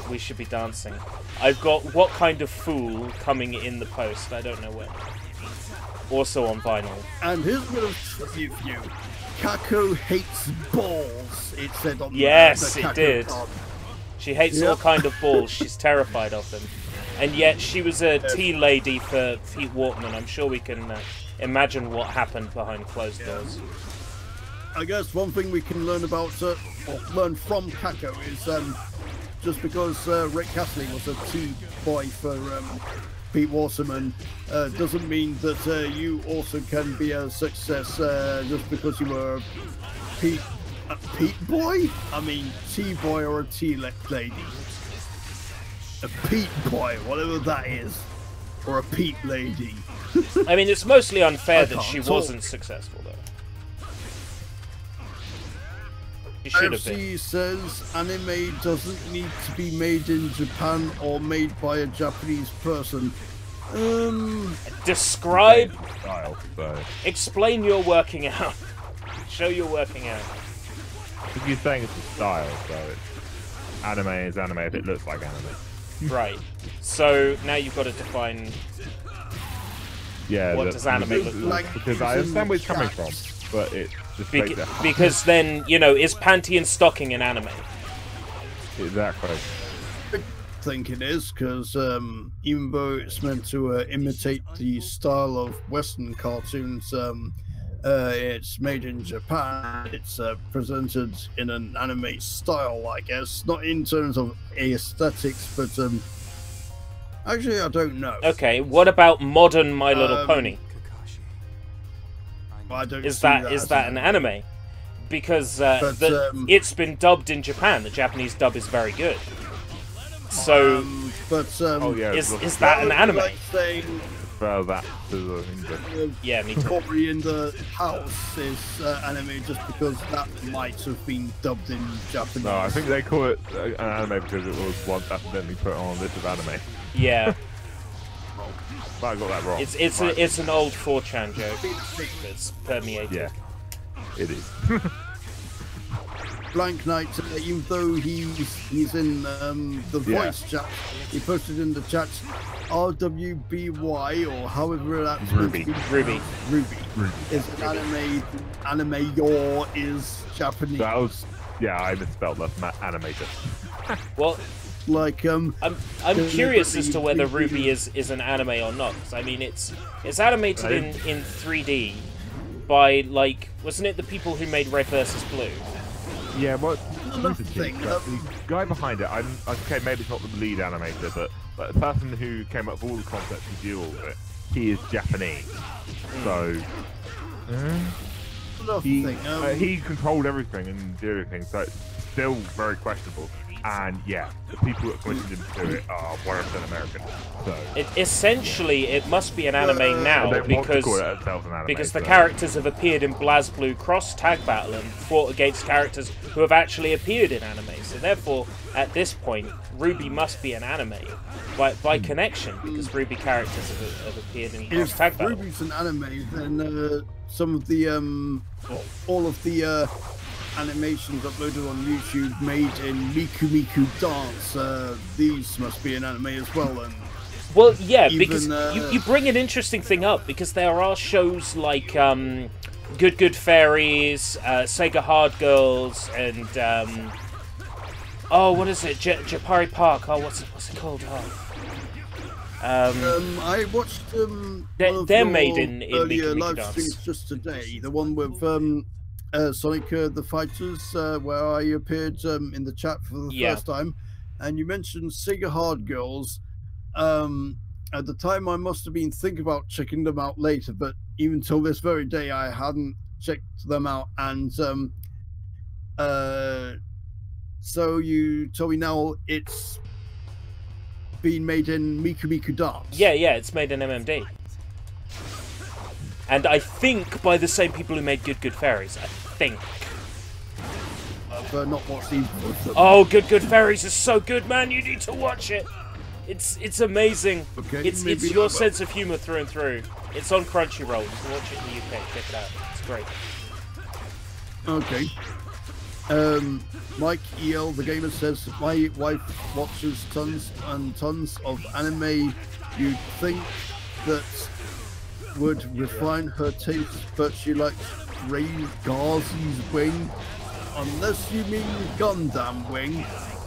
We should be dancing. I've got What Kind of Fool coming in the post. I don't know when. Also on vinyl. And here's a bit of tribute for you. Kako hates balls, it said on Yes, the it Kako did. card. She hates all kind of balls. She's terrified of them. And yet she was a tea lady for Pete Walkman. I'm sure we can imagine what happened behind closed doors. I guess one thing we can learn about, or learn from Kako is just because Rick Astley was a tea boy for Pete Waterman doesn't mean that you also can be a success just because you were a Pete boy? I mean, tea boy or a tea lady? A Pete boy, whatever that is. Or a Pete lady. I mean, it's mostly unfair that she talk. wasn't successful, though. She should have been. FC says anime doesn't need to be made in Japan or made by a Japanese person. Describe... Style, so. Explain your working out. Show your working out. If you're saying it's a style, so it's anime is anime if it looks like anime. Right. So now you've got to define Yeah. what does anime look like. Because I understand where it's coming from, but it just makes it hard. Because then, you know, is panty and stocking an anime? Exactly. I think it is, because even though it's meant to imitate the style of Western cartoons, it's made in Japan. It's presented in an anime style, I guess. Not in terms of aesthetics, but actually, I don't know. Okay, what about modern My Little Pony? I don't Is see that as an anime? Because it's been dubbed in Japan. The Japanese dub is very good. So, Oh yeah. is that an anime? Like saying, Well, that to the English. Yeah, me too. Cory in the House is anime just because that might have been dubbed in Japanese. No, I think they call it an anime because it was once accidentally put on a list of anime. Yeah, But I got that wrong. it's an old 4chan joke that's permeated. Yeah, it is. Blank Knight, even though he's in the voice chat, he posted in the chat RWBY or however that's Ruby. Ruby. Is an anime your is Japanese. That was, yeah, I misspelled that. Animated. Well, Like I'm curious as to whether Ruby is an anime or not. 'Cause, I mean, it's animated in 3D by, like, wasn't it the people who made Red vs. Blue? Yeah, what? Another thing, The guy behind it, okay, maybe it's not the lead animator, but the person who came up with all the concepts and do all of it, he is Japanese. So, another thing, he controlled everything and did everything, so it's still very questionable. And yeah, the people that commissioned him to do it are 100% American. So Essentially, it must be an anime now they want to because call it themselves an anime, the so. characters have appeared in BlazBlue Cross Tag Battle and fought against characters who have actually appeared in anime. So therefore, at this point, Ruby must be an anime by connection because Ruby characters have appeared in Cross if Tag Battle. Ruby's an anime, then some of the all of the animations uploaded on YouTube made in Miku Miku Dance, these must be an anime as well. And Well, yeah, even, because you bring an interesting thing up because there are shows like Good Good Fairies, Sega Hard Girls, and oh, what is it? Japari Park. Oh, what's it called? I watched one of they're your made in earlier Miku Miku live Dance. streams just today. The one with Sonic the Fighters, where I appeared in the chat for the first time, and you mentioned Sega Hard Girls. At the time, I must have been thinking about checking them out later, but even till this very day, I hadn't checked them out. And so you told me now it's been made in Miku Miku Dance. Yeah, it's made in MMD. And I think by the same people who made Good Fairies. I think. I've not watched either of them. Oh, Good Fairies is so good, man. You need to watch it. It's amazing. Okay, It's maybe your I will. sense of humour through and through. It's on Crunchyroll. You can watch it in the UK. Check it out. It's great. Okay. Mike EL, the gamer, says, my wife watches tons and tons of anime. You'd think that would refine her taste, but she likes Ray Garzy's Wing. Unless you mean Gundam Wing.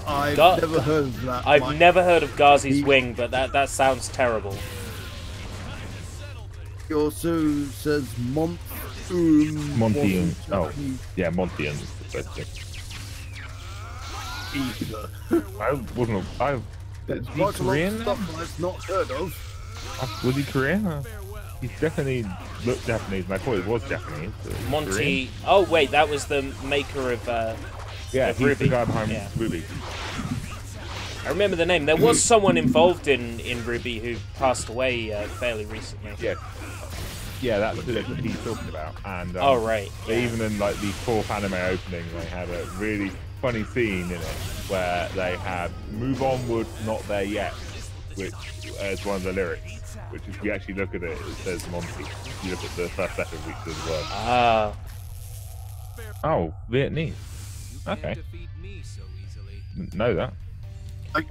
I've never heard of that. I've Mike. never heard of Ghazi's Wing, but that sounds terrible. He also says Montian. Oh, yeah, Montian is the first thing. Either. I wasn't. There's Is he quite a lot Korean? of stuff I've not heard of. Was he Korean? He definitely looked Japanese, and I thought he was Japanese. Monty. Korean? Oh wait, that was the maker of Yeah, of he's Ruby. the guy behind Yeah. Ruby. I remember the name. There was someone involved in Ruby who passed away fairly recently. Yeah. Yeah, that's who he's talking about. And Oh right. they even in like the fourth anime opening, they had a really funny scene in it where they had "Move onward, not there yet," which is one of the lyrics. Which, if you actually look at it, it says Monty. If you look at the first letter of each of the words. Ah. Oh, Vietnamese. Okay. Know that.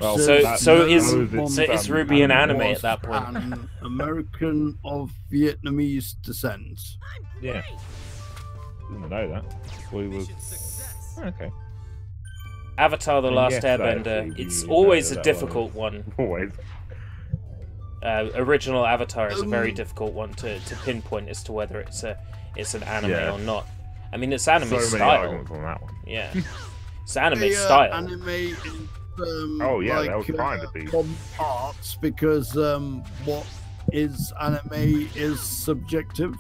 Well, So that- so that is was so its, is Ruby an anime was at that point? An American of Vietnamese descent. Yeah. Didn't know that. Well, he was. Okay. Avatar: The Last Yes, Airbender. actually, It's we always know a that difficult one. Always. Original Avatar is a very difficult one to pinpoint as to whether it's an anime Yeah. or not. I mean, it's anime So many style. arguments on that one. Yeah, it's anime The, style. Anime is, Oh, yeah, like, that was trying to be. modern arts, because what is anime is subjective.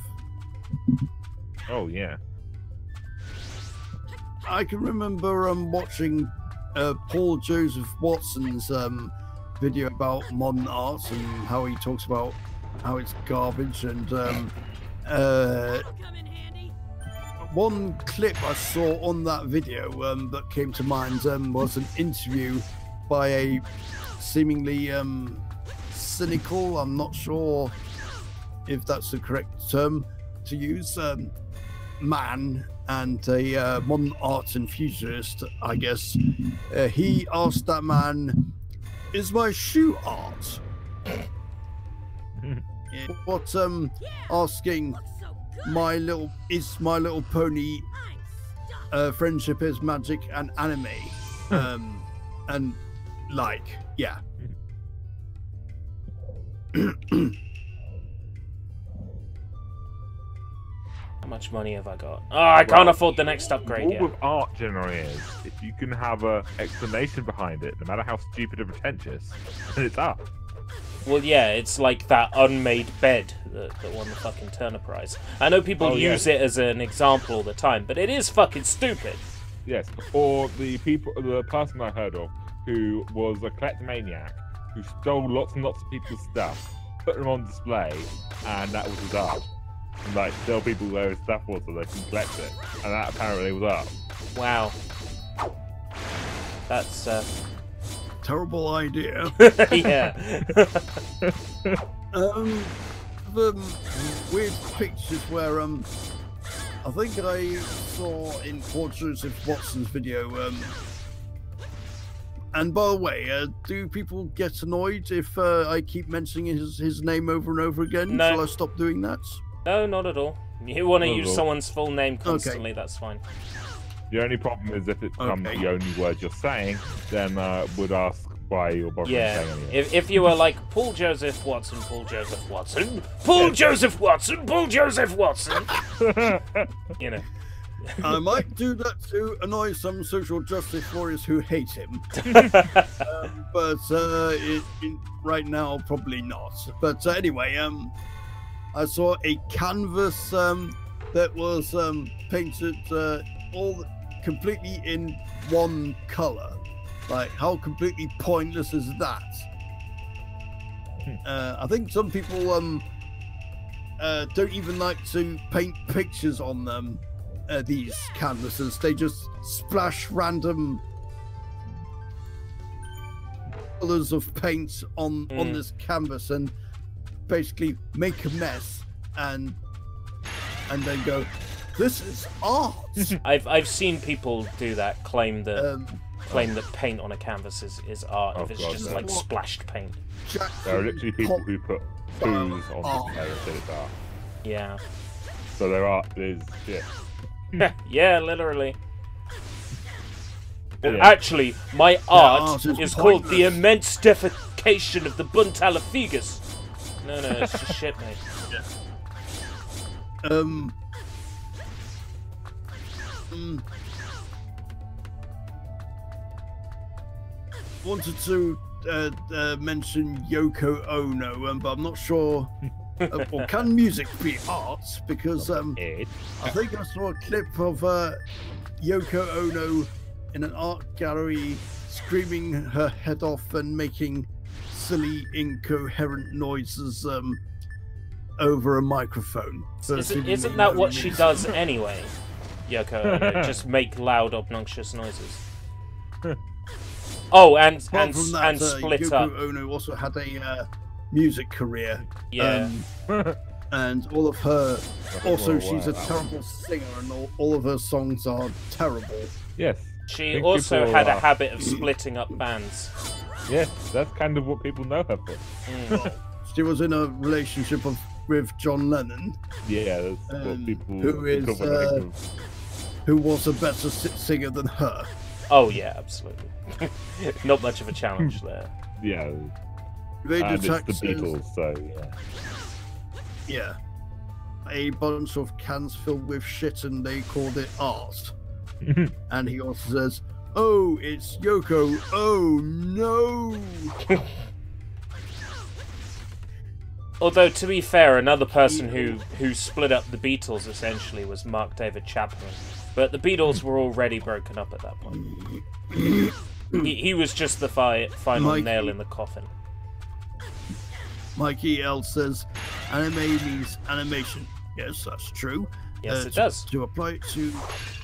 Oh yeah. I can remember watching Paul Joseph Watson's video about modern arts and how he talks about how it's garbage. And one clip I saw on that video that came to mind was an interview by a seemingly cynical, I'm not sure if that's the correct term to use, man, and a modern art enthusiast, I guess. He asked that man, "Is my shoe art?" What asking my little pony friendship is magic and anime, and like, yeah. How much money have I got? Oh, I can't afford the next upgrade All yet. with art generally is, if you can have a explanation behind it, no matter how stupid or pretentious, then it's art. Well, yeah, it's like that unmade bed that won the fucking Turner Prize. I know people Oh, yeah. use it as an example all the time, but it is fucking stupid. Yes, or the person I heard of who was a kleptomaniac who stole lots and lots of people's stuff, put them on display, and that was his art. And like tell people where his stuff was so they can collect it, and that apparently was art. Wow. That's Terrible idea. yeah. The weird pictures where I think I saw in Paul Joseph Watson's video. And by the way, do people get annoyed if I keep mentioning his name over and over again? No. Shall I stop doing that? No, not at all. You want to Not at use all. someone's full name constantly, that's fine. The only problem is if it becomes Okay. the only word you're saying, then would ask why you're bothering Yeah. saying anything. If you were like Paul Joseph Watson, Paul Joseph Watson, Paul Joseph Watson, Paul Joseph Watson, you know. I might do that to annoy some social justice warriors who hate him. But right now, probably not. But anyway, I saw a canvas that was painted all completely in one color. Like, how completely pointless is that? I think some people don't even like to paint pictures on them. These canvases, they just splash random colors of paint on this canvas and basically make a mess and then go, this is art. I've seen people do that, claim that paint on a canvas is art if it's just like splashed paint. There are literally people who put poos on display and say it's art. Yeah. So their art is shit. Yeah, literally. Yeah. Actually, my art art is is called the pointless. immense defecation of the Buntalafigus. No, it's just shit, mate. Wanted to mention Yoko Ono, but I'm not sure. Or can music be art? Because I think I saw a clip of Yoko Ono in an art gallery screaming her head off and making silly, incoherent noises over a microphone. Isn't that what she does anyway? Yoko Ono, just make loud, obnoxious noises. Oh, and Apart from that, split Yoko up. Ono also had a music career. Yeah. And all of her. Also, wow, she's a that terrible singer, and all of her songs are terrible. Yes. I She think also people had a are- habit of splitting up bands. Yes, that's kind of what people know her for. Well, she was in a relationship with John Lennon, Yeah, that's what people who is, think of. who was a better singer than her. Oh yeah, absolutely. Not much of a challenge there. Yeah, They and it's detect the says, Beatles, so yeah, a bunch of cans filled with shit, and they called it art. yeah. And he also says, "Oh, it's Yoko. Oh no!" Although, to be fair, another person who split up the Beatles essentially was Mark David Chapman. But the Beatles were already broken up at that point. He was just the final Mike- nail in the coffin. Mikey L says, "Anime means animation." Yes, that's true. Yes, it does. To apply it to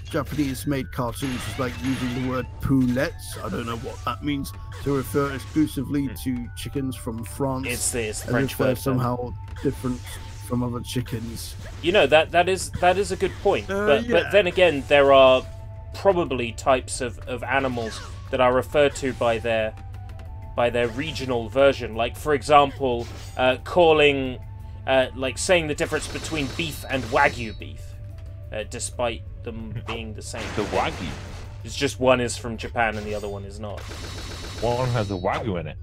Japanese-made cartoons is like using the word poulettes. I don't know what that means. To refer exclusively to chickens from France. It's the as French if they're word. somehow different from other chickens. You know, that is a good point. But yeah. then again, there are probably types of animals that are referred to by their regional version. Like, for example, calling, like saying the difference between beef and Wagyu beef, despite them being the same. The Wagyu. It's just one is from Japan and the other one is not. One has a Wagyu in it.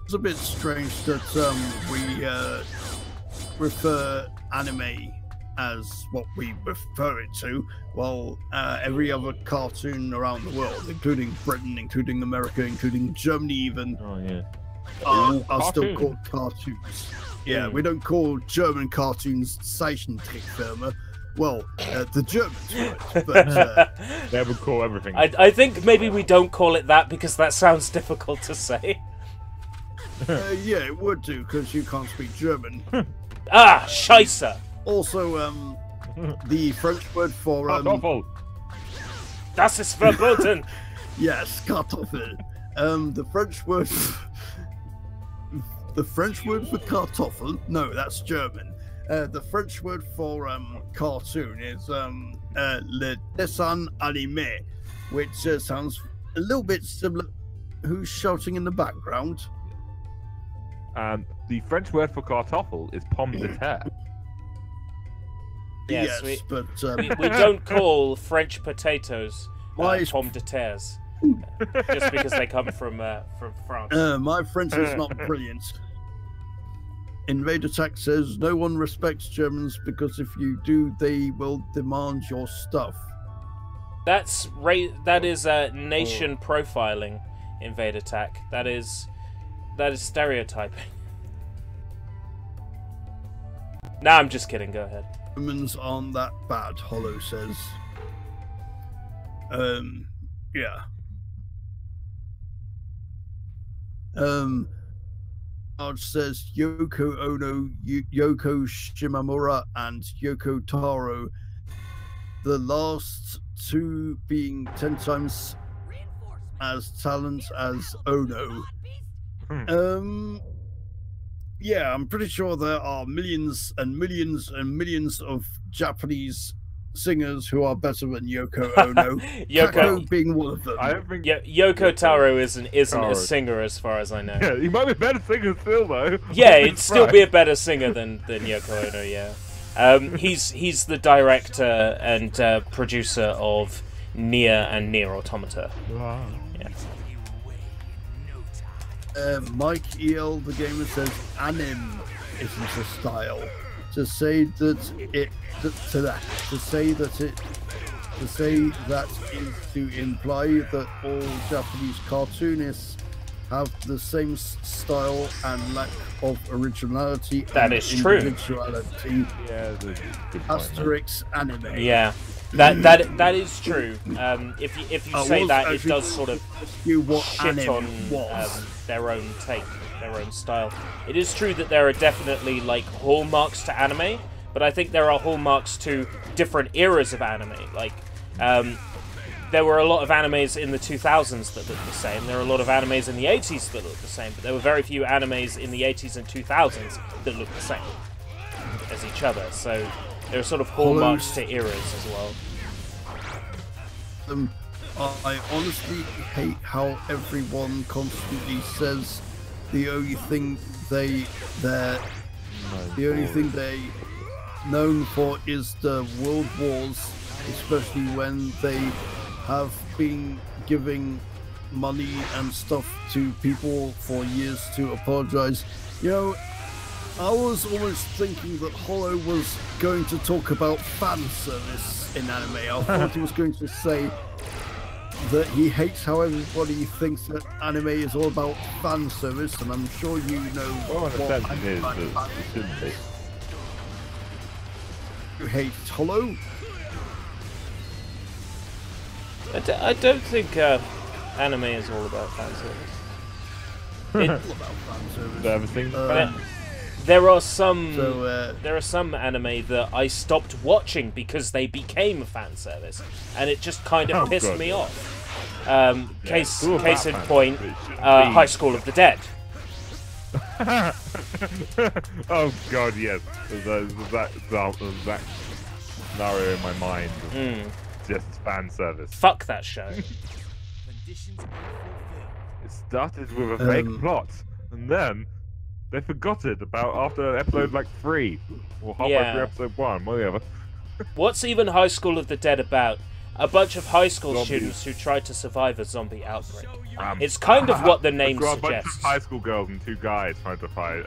It's a bit strange that we refer anime as what we refer it to, while every other cartoon around the world, including Britain, including America, including Germany even, Oh yeah. are still cartoon. called cartoons. Yeah, we don't call German cartoons Zeichentrickfilme. Well, the Germans would, but They would call everything. I think maybe we don't call it that because that sounds difficult to say. yeah, it would do because you can't speak German. Ah, Scheisse! Also, the French word for Kartoffel. Das ist verboten! yes, Kartoffel. The French word for Kartoffel. No, that's German. The French word for cartoon is le dessin animé, which sounds a little bit similar. Who's shouting in the background? The French word for kartoffel is pomme de terre. Yes, but we don't call French potatoes Why is- pommes de terres just because they come from France. my French is not brilliant. Invader Attack says no one respects Germans because if you do, they will demand your stuff. That is nation profiling. Invade Attack. That is stereotyping. Nah, I'm just kidding. Go ahead. Germans aren't that bad, Hollow says. Yeah. Arch says Yoko Ono, Yoko Shimamura, and Yoko Taro. The last two being 10 times as talent as Ono. Yeah, I'm pretty sure there are millions and millions and millions of Japanese singers who are better than Yoko Ono. Kako being one of them. I don't think. Yeah, Yoko Taro isn't Taro. a singer as far as I know. Yeah, he might be a better singer still though. Yeah, he'd still be a better singer than Yoko Ono. Yeah, he's the director and producer of Nier and Nier Automata. Wow. Yeah. Mike EL the gamer says anim isn't a style. To say that is to imply that all Japanese cartoonists have the same style and lack of originality. That is true. Individuality. Yeah, good point. Asterisk anime. Yeah, that is true. If you say that, it does sort of shit on their own take, their own style. It is true that there are definitely like hallmarks to anime, but I think there are hallmarks to different eras of anime. Like, there were a lot of animes in the 2000s that looked the same. There were a lot of animes in the 80s that looked the same, but there were very few animes in the 80s and 2000s that looked the same as each other. So there are sort of hallmarks to eras as well. I honestly hate how everyone constantly says the only thing they're known for is the world wars, especially when they have been giving money and stuff to people for years to apologize. You know, I was almost thinking that Hollow was going to talk about fan service in anime. I thought he was going to say that he hates how everybody thinks that anime is all about fan service, and I'm sure you know what I mean by fan service. You hate Hollow? I don't think anime is all about fan service. All about fan service. Everything. There are some anime that I stopped watching because they became fan service, and it just kind of pissed me off. Case in point, High School of the Dead. Oh god, yes. There's that scenario in my mind. Just fan service. Fuck that show. It started with a vague plot, and then they forgot it about after episode like 3 or halfway through episode 1, whatever. What's even High School of the Dead about? A bunch of high school students who try to survive a zombie outbreak. It's kind of what the name suggests. suggests. A bunch of high school girls and 2 guys trying to fight.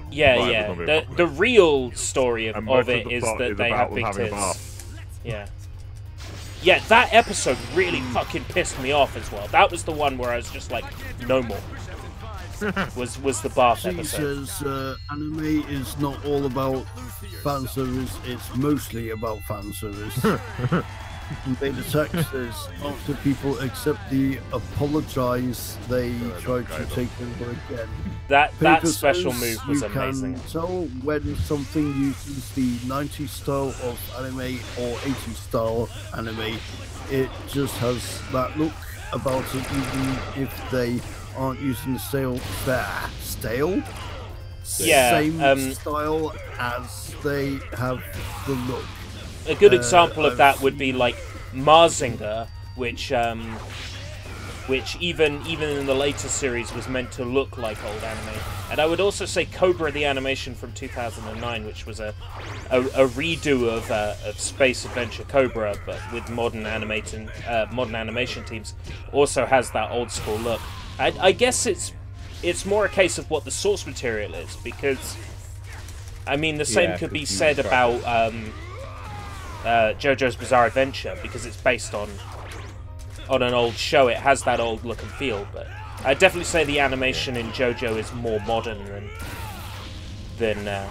The real story of it is that they have big tits. Yeah. Yeah, that episode really fucking pissed me off as well. That was the one where I was just like, no more. was the bath episode. Says anime is not all about fan service, it's mostly about fan service. Beta text says after people accept the apologize, they try to take over again. That special move was amazing. You can tell when something uses the 90s style of anime or 80s style anime. It just has that look about it, even if they aren't using the same style as they have the look. A good example of that would be like Mazinger, which even in the later series was meant to look like old anime. And I would also say Cobra the Animation from 2009, which was a redo of Space Adventure Cobra, but with modern animation teams, also has that old school look. I guess it's more a case of what the source material is, because I mean the same could be said about JoJo's Bizarre Adventure, because it's based on an old show. It has that old look and feel, but I'd definitely say the animation in JoJo is more modern than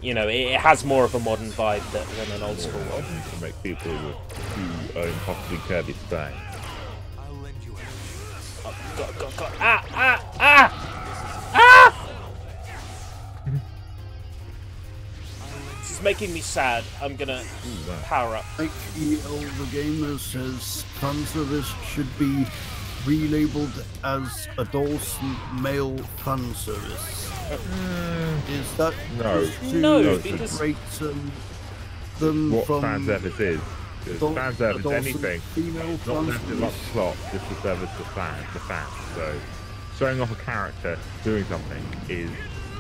you know, it has more of a modern vibe than an old school one. To make people who own possibly Kirby Stang. God. Ah! making me sad. I'm gonna power up. Like the Elder Gamer says, fan service should be relabeled as adult male fan service. Is that No. No, to because separate them What from fan service is? Because fan service adult and anything. female Not fan necessarily like service? plot, just to service the fans. So, showing off a character doing something is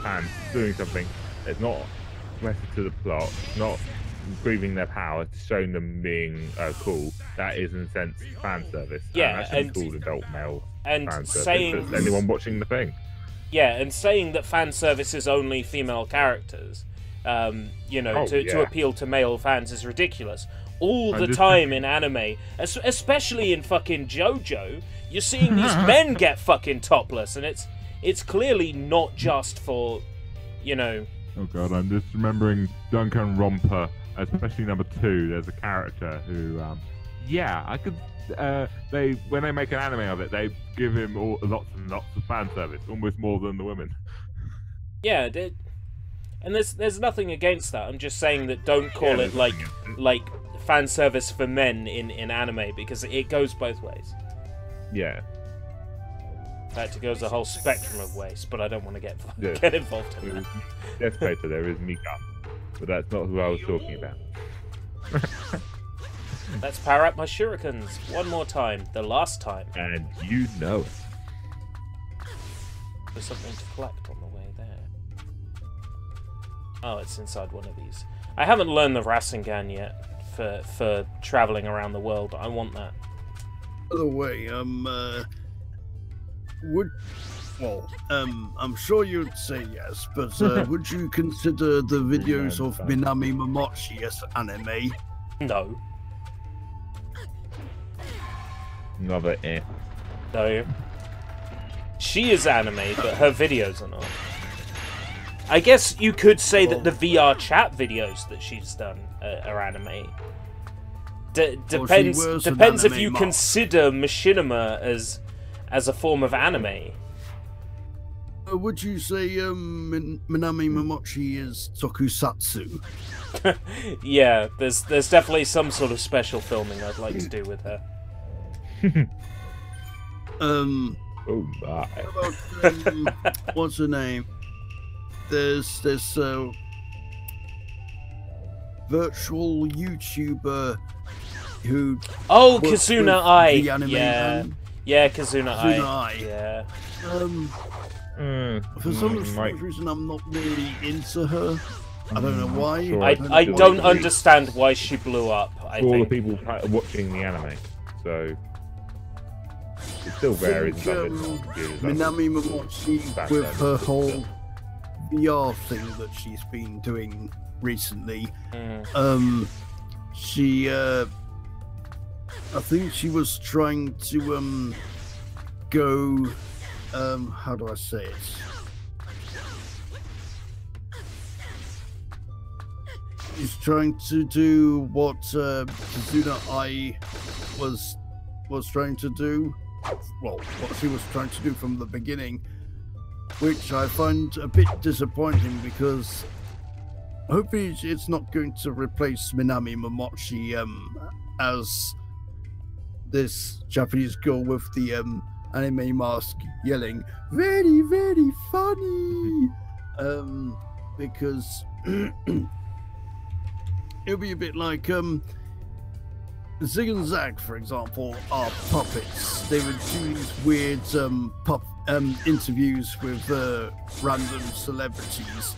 fans doing something. It's not related to the plot. It's not improving their power. It's showing them being cool. That is, in a sense, fan service. Yeah, and that's and- called adult male and fan service. saying- That's anyone watching the thing. Yeah, and saying that fan service is only female characters, you know, Oh, to yeah. appeal to male fans is ridiculous. All And the this- time in anime, especially in fucking JoJo, you're seeing these men get fucking topless, and it's clearly not just for, you know. Oh god, I'm just remembering Duncan Romper, especially number 2. There's a character who, I could. When they make an anime of it, they give him lots and lots of fan service, almost more than the women. Yeah, and there's nothing against that. I'm just saying that don't call it like fan service for men in anime, because it goes both ways. Yeah. In fact, it goes a whole spectrum of ways, but I don't want to get Yeah. get involved in that. Death Pater, there is Mika, but that's not who I was talking about. Let's power up my shurikens one more time, the last time. And you know it. There's something to collect on the way there. Oh, it's inside one of these. I haven't learned the Rasengan yet for traveling around the world. I want that. By the way, I'm sure you'd say yes, but would you consider the videos of Minami Momochi as anime? No. Another No. She is anime, but her videos are not. I guess you could say that the VR chat videos that she's done are anime. Depends wears an if anime you mask. consider machinima as a form of anime. Would you say Minami Momochi is tokusatsu? Yeah, there's definitely some sort of special filming I'd like to do with her. Oh my. How about, what's her name? There's this virtual YouTuber who Oh, works Kazuna with Ai. the anime Yeah, man. yeah, Kazuna Kazuna Ai. Ai. Yeah. For some Mike. strange reason, I'm not really into her. I don't know why. Sure. I don't understand why she blew up. I For all the think. people watching the anime, so it still varies. Minami Momochi Back with then. her whole VR thing that she's been doing recently. She I think she was trying to go how do I say it? She's trying to do what Kazuna Ai was trying to do. Well, what she was trying to do from the beginning, which I find a bit disappointing because hopefully it's not going to replace Minami Momochi as this Japanese girl with the anime mask yelling very, very funny, because it'll be a bit like Zig and Zag, for example, are puppets. They would do these weird interviews with random celebrities.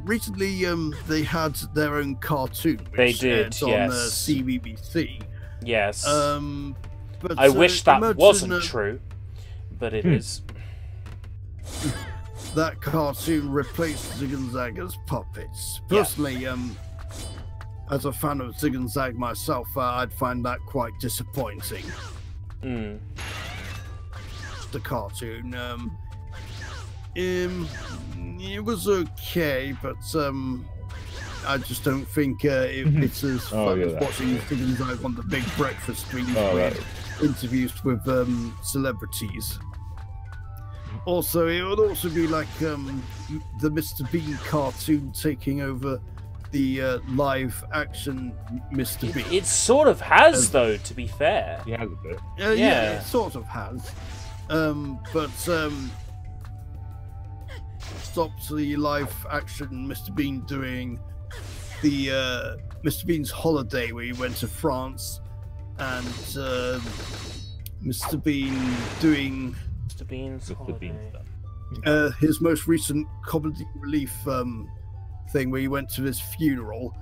Recently they had their own cartoon, which They did, aired on yes. CBBC. Yes. But I wish that imagine, wasn't true, but it is. That cartoon replaced Zig and Zag as puppets. Personally, as a fan of Zig and Zag myself, I'd find that quite disappointing. The cartoon, it was okay, but I just don't think it's as fun as watching Zig and Zag on the Big Breakfast stream with interviews with celebrities. Also, it would also be like the Mr. Bean cartoon taking over the live action Mr. Bean. It sort of has, though, to be fair. He has a bit. Yeah, it sort of has. But stopped the live action Mr. Bean doing the Mr. Bean's holiday where he went to France, and Mr. Bean doing Mr. Bean's Mr. Bean holiday. stuff. his most recent comedy relief thing where he went to his funeral,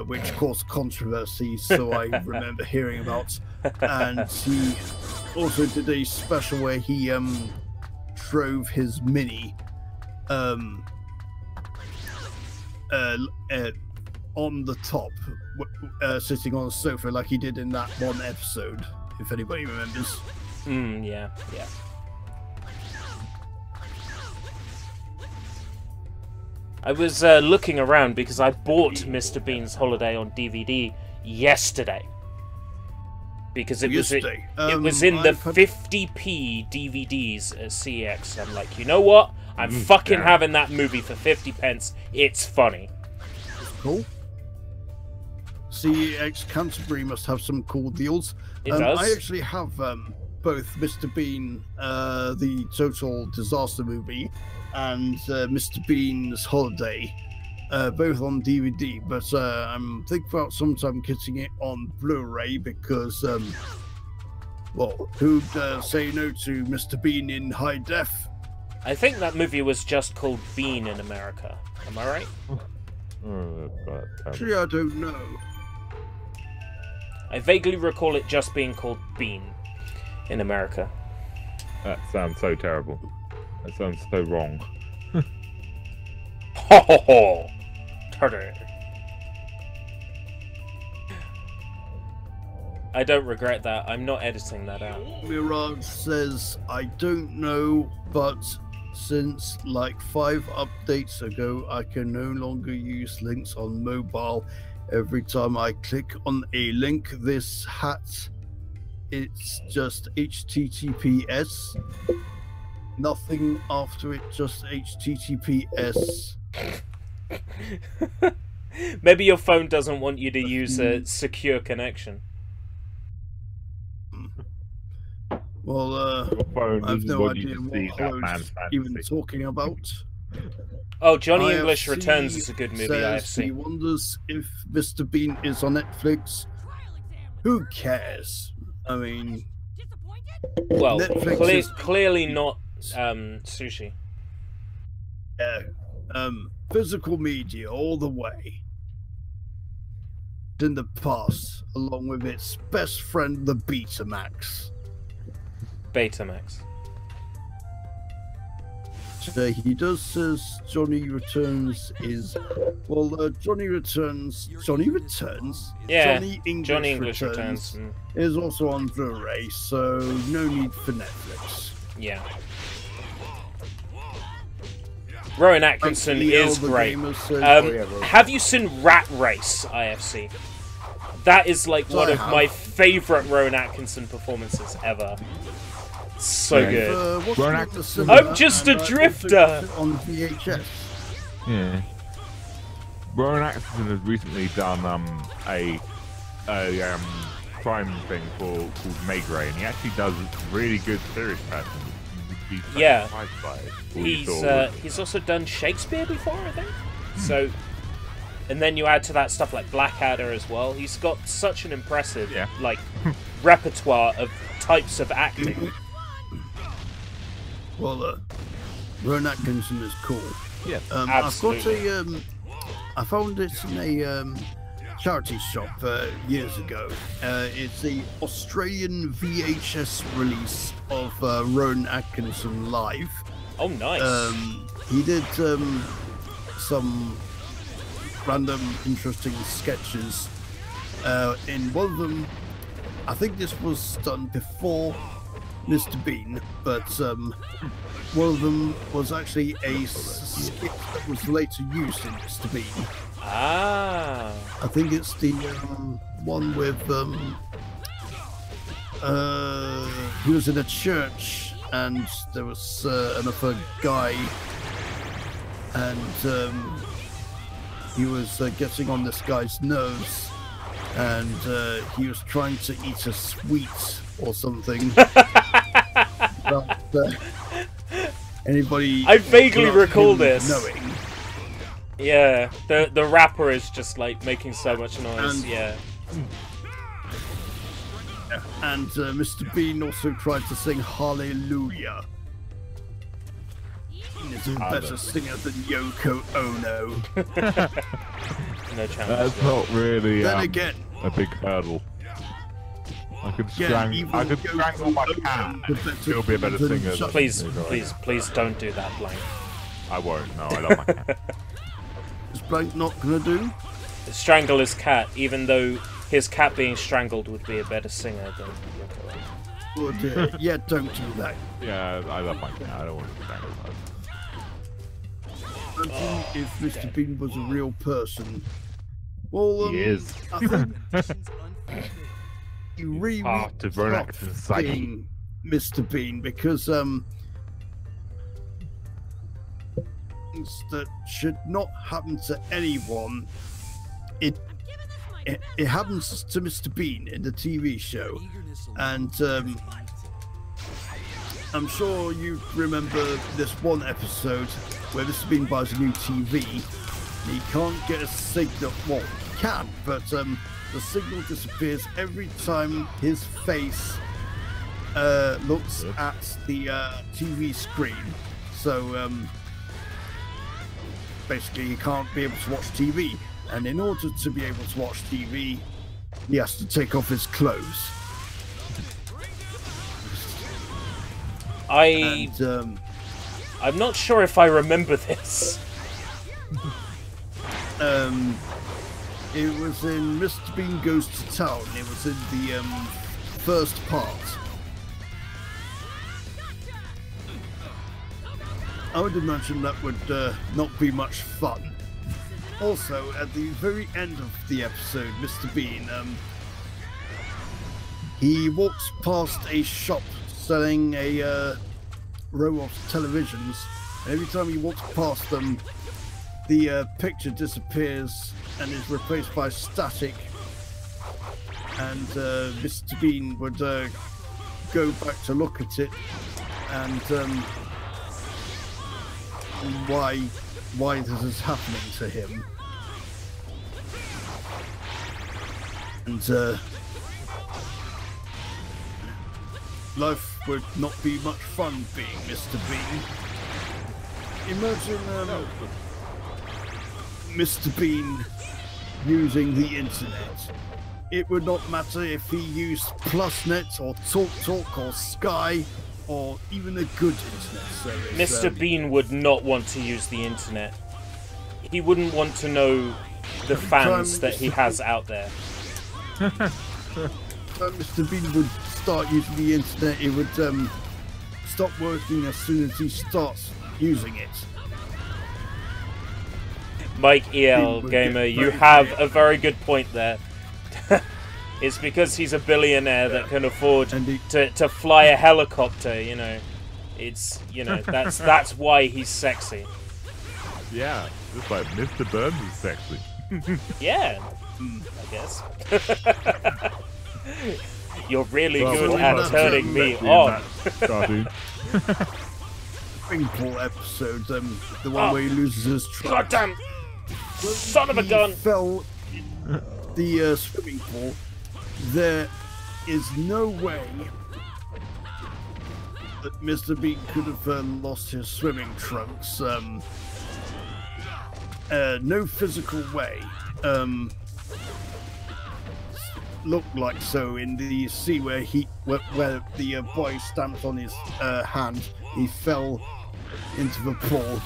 which caused controversy, so I remember hearing about. And he also did a special where he drove his Mini on the top, sitting on a sofa like he did in that one episode, if anybody remembers. Yeah. I was looking around because I bought Mr. Bean's Holiday on DVD yesterday. Because it was Yesterday. it was in the I've had- 50p DVDs at CX. I'm like, you know what? I'm fucking damn. having that movie for 50 pence. It's funny. Cool. CX Canterbury must have some cool deals. It does. I actually have both Mr. Bean, the Total Disaster movie, and Mr. Bean's Holiday, both on DVD. But I'm thinking about sometime getting it on Blu-ray because, well, who'd say no to Mr. Bean in high def? I think that movie was just called Bean in America. Am I right? Oh, God, Actually, I don't know. I vaguely recall it just being called Bean in America. that sounds so terrible. That sounds so wrong. Ho ho ho! Turtle. I don't regret that. I'm not editing that out. Mirage says, I don't know, but since like 5 updates ago, I can no longer use links on mobile. Every time I click on a link, this hat, it's just HTTPS. Nothing after it, just HTTPS. Maybe your phone doesn't want you to use a secure connection. Well, Your phone I have doesn't no want you idea to what see that Hollow's man's even fantasy. talking about. Oh, Johnny English IFC Returns is a good movie, says he IFC. wonders if Mr. Bean is on Netflix. Who cares? I mean, Well, Netflix is- clearly not sushi. yeah, physical media all the way. In the past, along with its best friend, the Betamax. Betamax. So he does says Johnny Returns is Johnny Returns. Yeah, Johnny English, Johnny English Returns, Returns. is also on Blu-ray, so no need for Netflix. Yeah. Rowan Atkinson The is Elder great. Gamer says, Have you seen Rat Race, IFC? That is like one I of have. my favourite Rowan Atkinson performances ever. So Yeah. good. what's Rowan not Atkinson- the cinema, I'm just a and I also drifter. got it on VHS. Yeah. Rowan Atkinson has recently done a crime thing called Maygrey, and he actually does really good serious patterns. Yeah. He's He's also done Shakespeare before, I think. So, and then you add to that stuff like Blackadder as well. He's got such an impressive like repertoire of types of acting. Well, Rowan Atkinson is cool. Yeah, absolutely. I found it in a charity shop years ago. It's the Australian VHS release of Rowan Atkinson live. Oh, nice. He did some random interesting sketches. In one of them, I think this was done before Mr. Bean, but one of them was actually a skit that was later used in Mr. Bean. Ah. I think it's the one with he was in a church and there was another guy, and he was getting on this guy's nerves, and he was trying to eat a sweet or something. But, anybody? I vaguely recall this. Knowing. Yeah, the rapper is just like making so much noise. And- Yeah. And Mr. Bean also tried to sing Hallelujah. He's a better singer than Yoko Ono. No chance. That's not really Then again, a big hurdle. I could again, even strangle my Yoko cat Ono and still be a better than singer. Chuck- Please, than please, please don't do that, Blank. I won't. No, I love my cat. Is Blank not gonna do? Strangle his cat, even though his cat being strangled would be a better singer than Yoko Ono. Oh dear. Yeah, don't do that. Yeah, I love my cat. I don't want to strangle her. Imagine if Mr. Bean was a real person. Well, He is. I think you really Part of an stop actor's psyche. being Mr. Bean because things that should not happen to anyone. It happens to Mr. Bean in the TV show, and I'm sure you remember this one episode where Mr. Bean buys a new TV. He can't get a signal. Well, he can, but the signal disappears every time his face looks at the TV screen. So basically, he can't be able to watch TV. And in order to be able to watch TV, he has to take off his clothes. And I'm not sure if I remember this. it was in Mr. Bean Goes to Town. It was in the first part. I would imagine that would not be much fun. Also, at the very end of the episode, Mr. Bean, he walks past a shop selling a row of televisions. And every time he walks past them, the picture disappears and is replaced by static. And Mr. Bean would go back to look at it and why this is happening to him. And life would not be much fun being Mr. Bean. Imagine Mr. Bean using the internet. It would not matter if he used PlusNet or TalkTalk or Sky or even a good internet service. Mr. Bean would not want to use the internet. He wouldn't want to know the fans that he has out there. Mr. Bean would start using the internet, it would stop working as soon as he starts using it. Mike EL would Gamer, get you very have weird. a very good point there. It's because he's a billionaire that can afford And he- to fly a helicopter, you know. It's, you know, that's why he's sexy. Yeah, just like Mr. Burns is sexy. Yeah, I guess. You're really Well, good well, at that's turning me Sexy in on. that cartoon. Swimming pool episode, the one where he loses his track. Goddamn son of a gun! He fell in the swimming pool. There is no way that Mr. Bean could have lost his swimming trunks. No physical way. Looked like so in the sea where the boy stamped on his hand. He fell into the pool.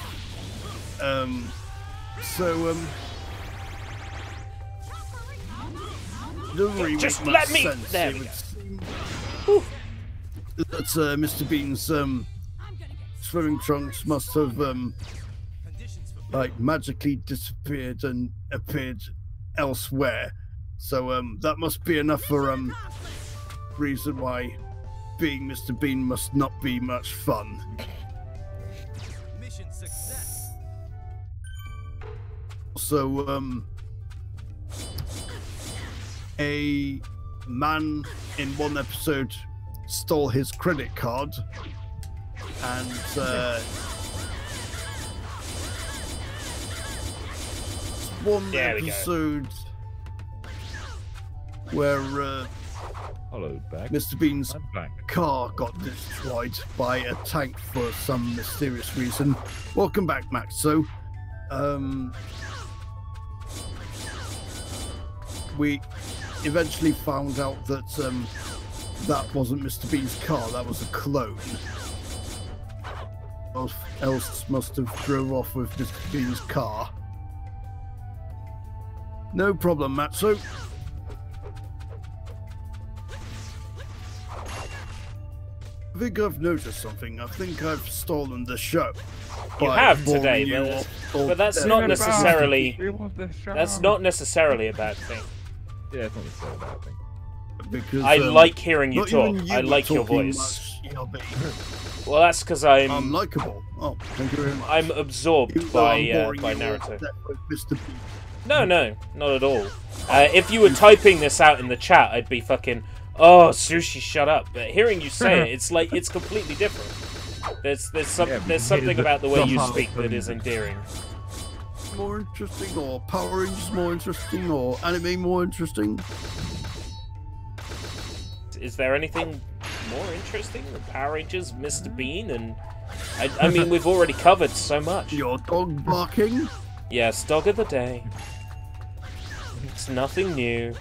Doesn't really Just make let much me- sense. there It we would go. seem Whew. that Mr. Bean's swimming trunks must have like magically disappeared and appeared elsewhere. So that must be enough for reason why being Mr. Bean must not be much fun. Mission success. So, a man in one episode stole his credit card, and one There we go. episode where Hello, back. Mr. Bean's I'm back. car got destroyed by a tank for some mysterious reason. Welcome back, Max. So, we eventually found out that that wasn't Mr. Bean's car, that was a clone. Else must have drove off with Mr. Bean's car. No problem, Matsu. I think I've noticed something. I think I've stolen the show. You by have boring today, you but that's not death. necessarily. We want this show. That's not necessarily a bad thing. Yeah, it's not necessarily a bad thing. Because, I like hearing you not talk. even you I were like your talking voice. much, ELB. Well, that's because I'm likable. Oh, thank you very much. I'm absorbed Even though I'm by boring you Naruto. to death with Mr. Bean. No, not at all. If you were typing this out in the chat, I'd be fucking, oh, Sushi, shut up. But hearing you say it, it's like, it's completely different. There's something about the way you speak that is endearing. More interesting, or Power Rangers more interesting, or anime more interesting? Is there anything more interesting than Power Rangers, Mr. Bean, and I mean, we've already covered so much. Your dog barking? Yes, Dog of the Day. It's nothing new.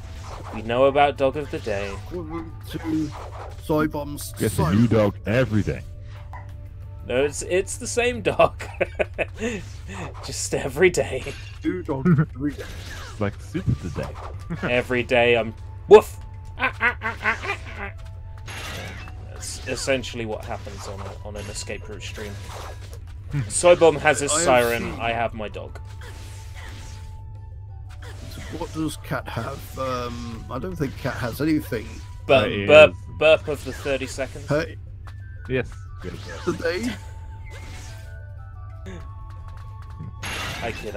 We know about Dog of the Day. Equivalent to Soybomb's Gets a new dog every day. No, it's the same dog. Just every day. New dog every day. It's like super today. Every day I'm woof. That's essentially what happens on an escape route stream. Soybomb has his I have siren. seen- I have my dog. What does Cat have? I don't think Cat has anything. But That burp of the 30 seconds. Hey, Yes. Yes. today? I kid.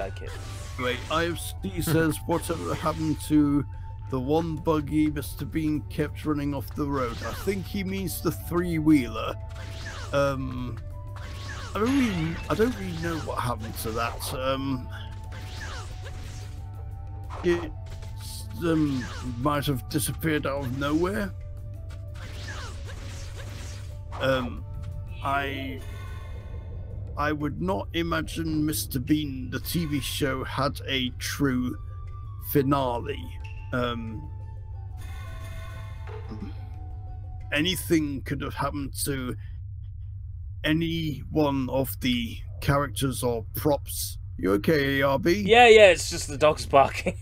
Wait, IFC says whatever happened to the one buggy Mr. Bean kept running off the road. I think he means the three-wheeler. I don't really know what happened to that. It might have disappeared out of nowhere. I would not imagine Mr. Bean, the TV show, had a true finale. Anything could have happened to any one of the characters or props. You okay, ARB? Yeah, it's just the dog's barking.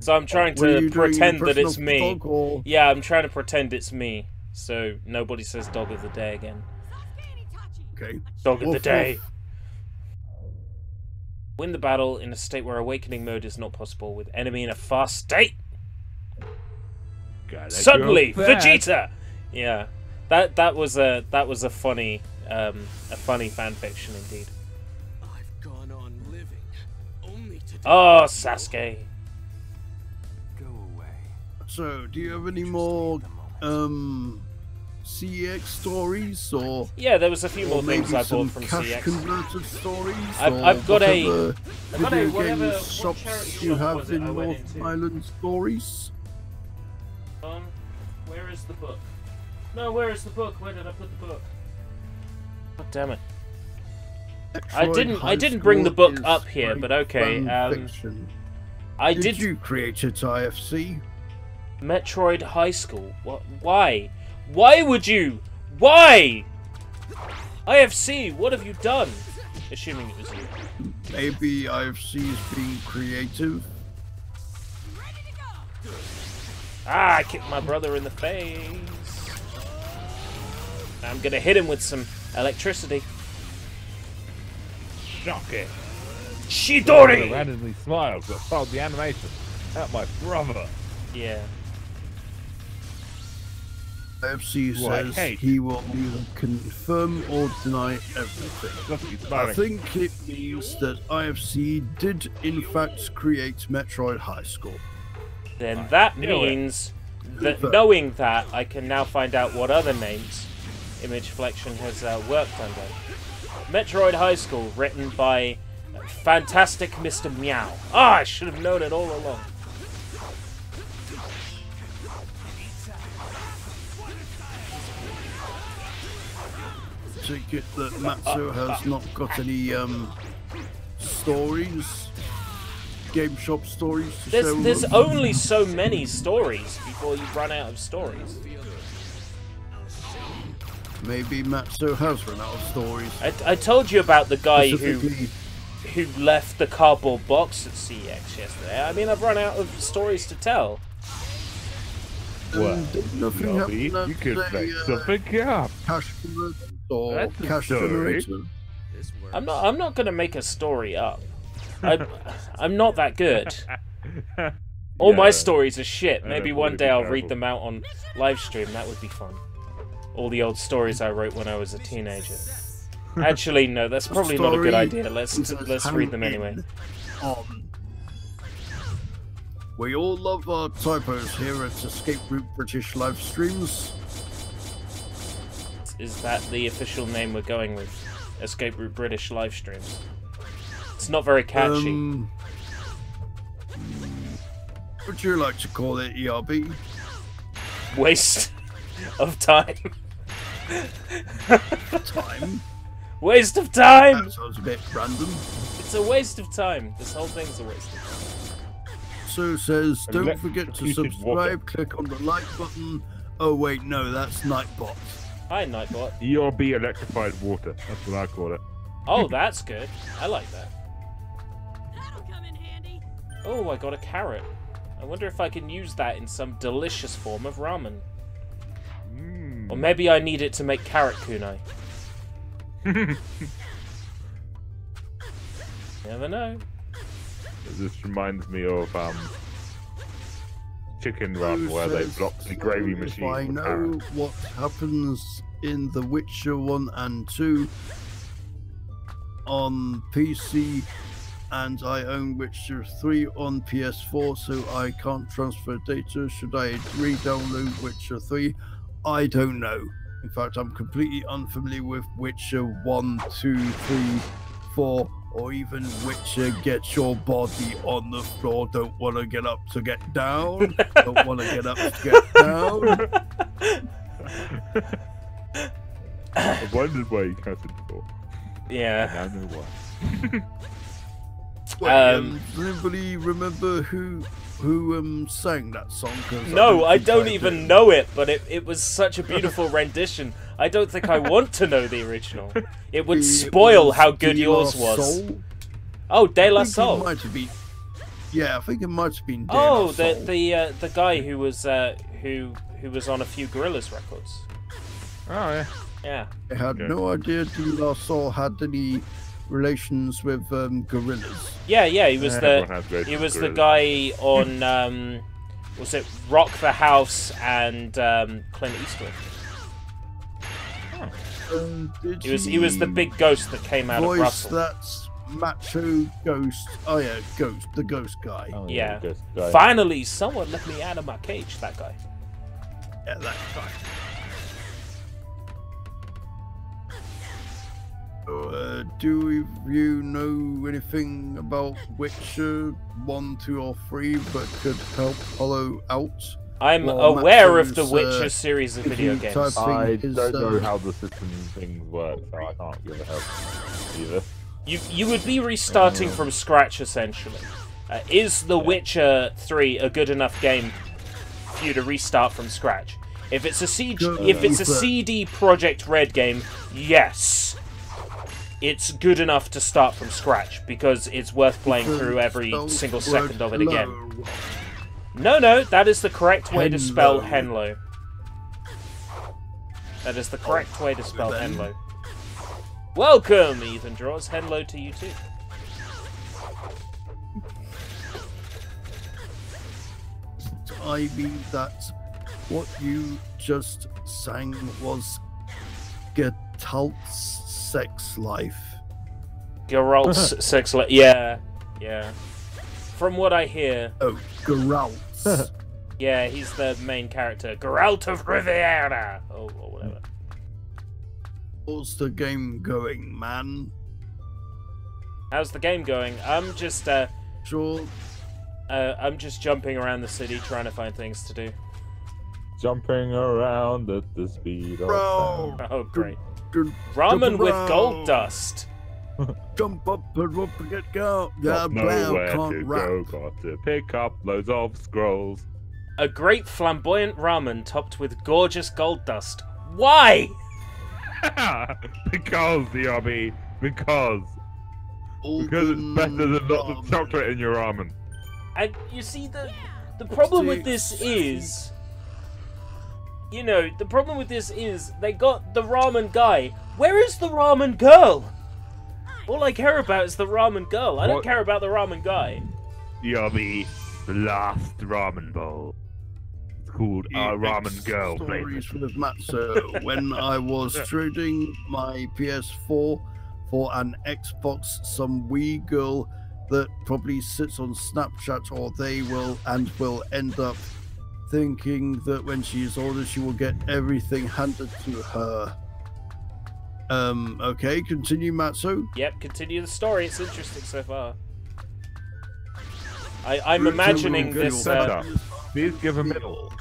So I'm trying Were to you doing pretend that impression it's of the me. dog, or- Yeah, I'm trying to pretend it's me. So nobody says Dog of the Day again. Okay. Dog of the Woof, Day. woof. Win the battle in a state where awakening mode is not possible with enemy in a fast state. Suddenly, go back. Vegeta. Yeah, that was a funny fan fiction indeed. I've gone on living only to Oh, Sasuke. go away. So, do you have any more CX stories, or Yeah, there was a few more maybe things I some bought from cash CX. converted stories? I've got a- whatever I've got a video whatever- game what shops charity you shop was have it in I went North into? Island stories. Where is the book? No, where is the book? Where did I put the book? God damn it! I didn't bring the book up here, but okay. I Did did. you create it, IFC? Metroid High School. What? Why? Why would you? Why? IFC, what have you done? Assuming it was you. Maybe IFC is being creative. Ah, I kicked my brother in the face. I'm gonna hit him with some electricity. Shocking. I Shidori! randomly smiled, but followed the animation. At my brother. Yeah. IFC Right, says hey. he will either confirm or deny everything. Look, he's I smiling. think it means that IFC did in fact create Metroid High School. Then that knew it. means that knowing that, I can now find out what other names Image Flexion has worked under. Metroid High School, written by fantastic Mr. Meow. Ah, I should have known it all along. Take it that Matsu has not got any stories, game shop stories to show. There's only so many stories before you run out of stories. Maybe Matsu has run out of stories. I told you about the guy Specifically, who left the cardboard box at CEX yesterday. I mean, I've run out of stories to tell. Well, did nothing Robbie, happen you could at make the something up. cash converter or That's a cash story. generator? This works. I'm not gonna make a story up. I'm not that good. All my Yeah. stories are shit. I Maybe don't one wanna day be I'll terrible. read them out on live stream. That would be fun. All the old stories I wrote when I was a teenager. Actually, no, that's probably not a good Story idea. Let's is read them anyway. We all love our typos here at Escape Route British live streams. Is that the official name we're going with? Escape Route British live streams. It's not very catchy. Would you like to call it ERB? Waste of time. Time? Waste of time. That sounds a bit random. It's a waste of time. This whole thing's a waste of time. So says, don't forget to Electrocuted subscribe, click on the like button. Oh wait, no, that's Nightbot. Hi, Nightbot. ERB electrified water. That's what I call it. Oh, that's good. I like that. That'll come in handy. Oh, I got a carrot. I wonder if I can use that in some delicious form of ramen. Or maybe I need it to make carrot kunai. Never know. This reminds me of Chicken Run, where they block the gravy If machine. I with know carrots. what happens in The Witcher 1 and 2 on PC, and I own Witcher 3 on PS4, so I can't transfer data. Should I re-download Witcher 3? I don't know. In fact, I'm completely unfamiliar with Witcher 1, 2, 3, 4, or even Witcher Get Your Body on the Floor. Don't want to get up to get down. Don't want to get up to get down. I wondered why you cussed before. Yeah. I know why. Wait, does anybody remember who sang that song? 'Cause No, I think don't I even do. know it, but it was such a beautiful rendition. I don't think I want to know the original. It would It spoil was how good De yours La was. Soul. Oh, De La I think it Soul. might have been. Yeah, I think it might have been. De Oh, La Soul. the guy who was on a few Gorillaz records. Oh, yeah. Yeah. I had Okay. no idea De La Soul had any relations with gorillas. Yeah, he was Everyone has the relations with guy on was it Rock the House and Clint Eastwood. Did He was the big ghost that came out of voice Russell. that macho ghost. Oh yeah, the ghost guy. Oh, Yeah. good guy. Finally, someone let me out of my cage. That guy. Yeah, that guy. Do you know anything about Witcher 1, 2, or 3 that could help Hollow out? I'm Well, aware of the Matthew's, Witcher series of if video you games. type- I His, don't know how the system things work, so I can't give a help either. You would be restarting from scratch essentially. Is The Witcher 3 a good enough game for you to restart from scratch? If it's a CD Projekt Red game, yes. It's good enough to start from scratch because it's worth playing through every single second of it again. No, that is the correct way to spell Henlo. That is the correct way to spell then. Henlo. Welcome, Ethan Draws. Henlo to you too. I mean that what you just sang was Geralt's sex life. Geralt's sex life. Yeah, yeah. From what I hear. Oh, Geralt's. Yeah, he's the main character. Geralt of Riviera! Or whatever. How's the game going, man? How's the game going? I'm just, Sure. I'm just jumping around the city trying to find things to do. Jumping around at the speed of sound. Oh, great. Jump Ramen with around. gold dust. Jump up and up and get go. Yeah, Got nowhere can't to rap. go, got to pick up loads of scrolls. A great flamboyant ramen topped with gorgeous gold dust. Why? Because, DRB, because it's better than lots of chocolate in your ramen. And you see, the problem with this is... You know, the problem with this is they got the ramen guy. Where is the ramen girl? All I care about is the ramen girl. I don't care about the ramen guy. DRB, the last ramen bowl. It's called our ramen girl flavor. Stories with Matzo. When I was trading my PS4 for an Xbox, some wee girl that probably sits on Snapchat or they will end up thinking that when she is older she will get everything handed to her. Okay, continue, Matsu. Yep, continue the story. It's interesting so far. I'm imagining this. Please give a middle.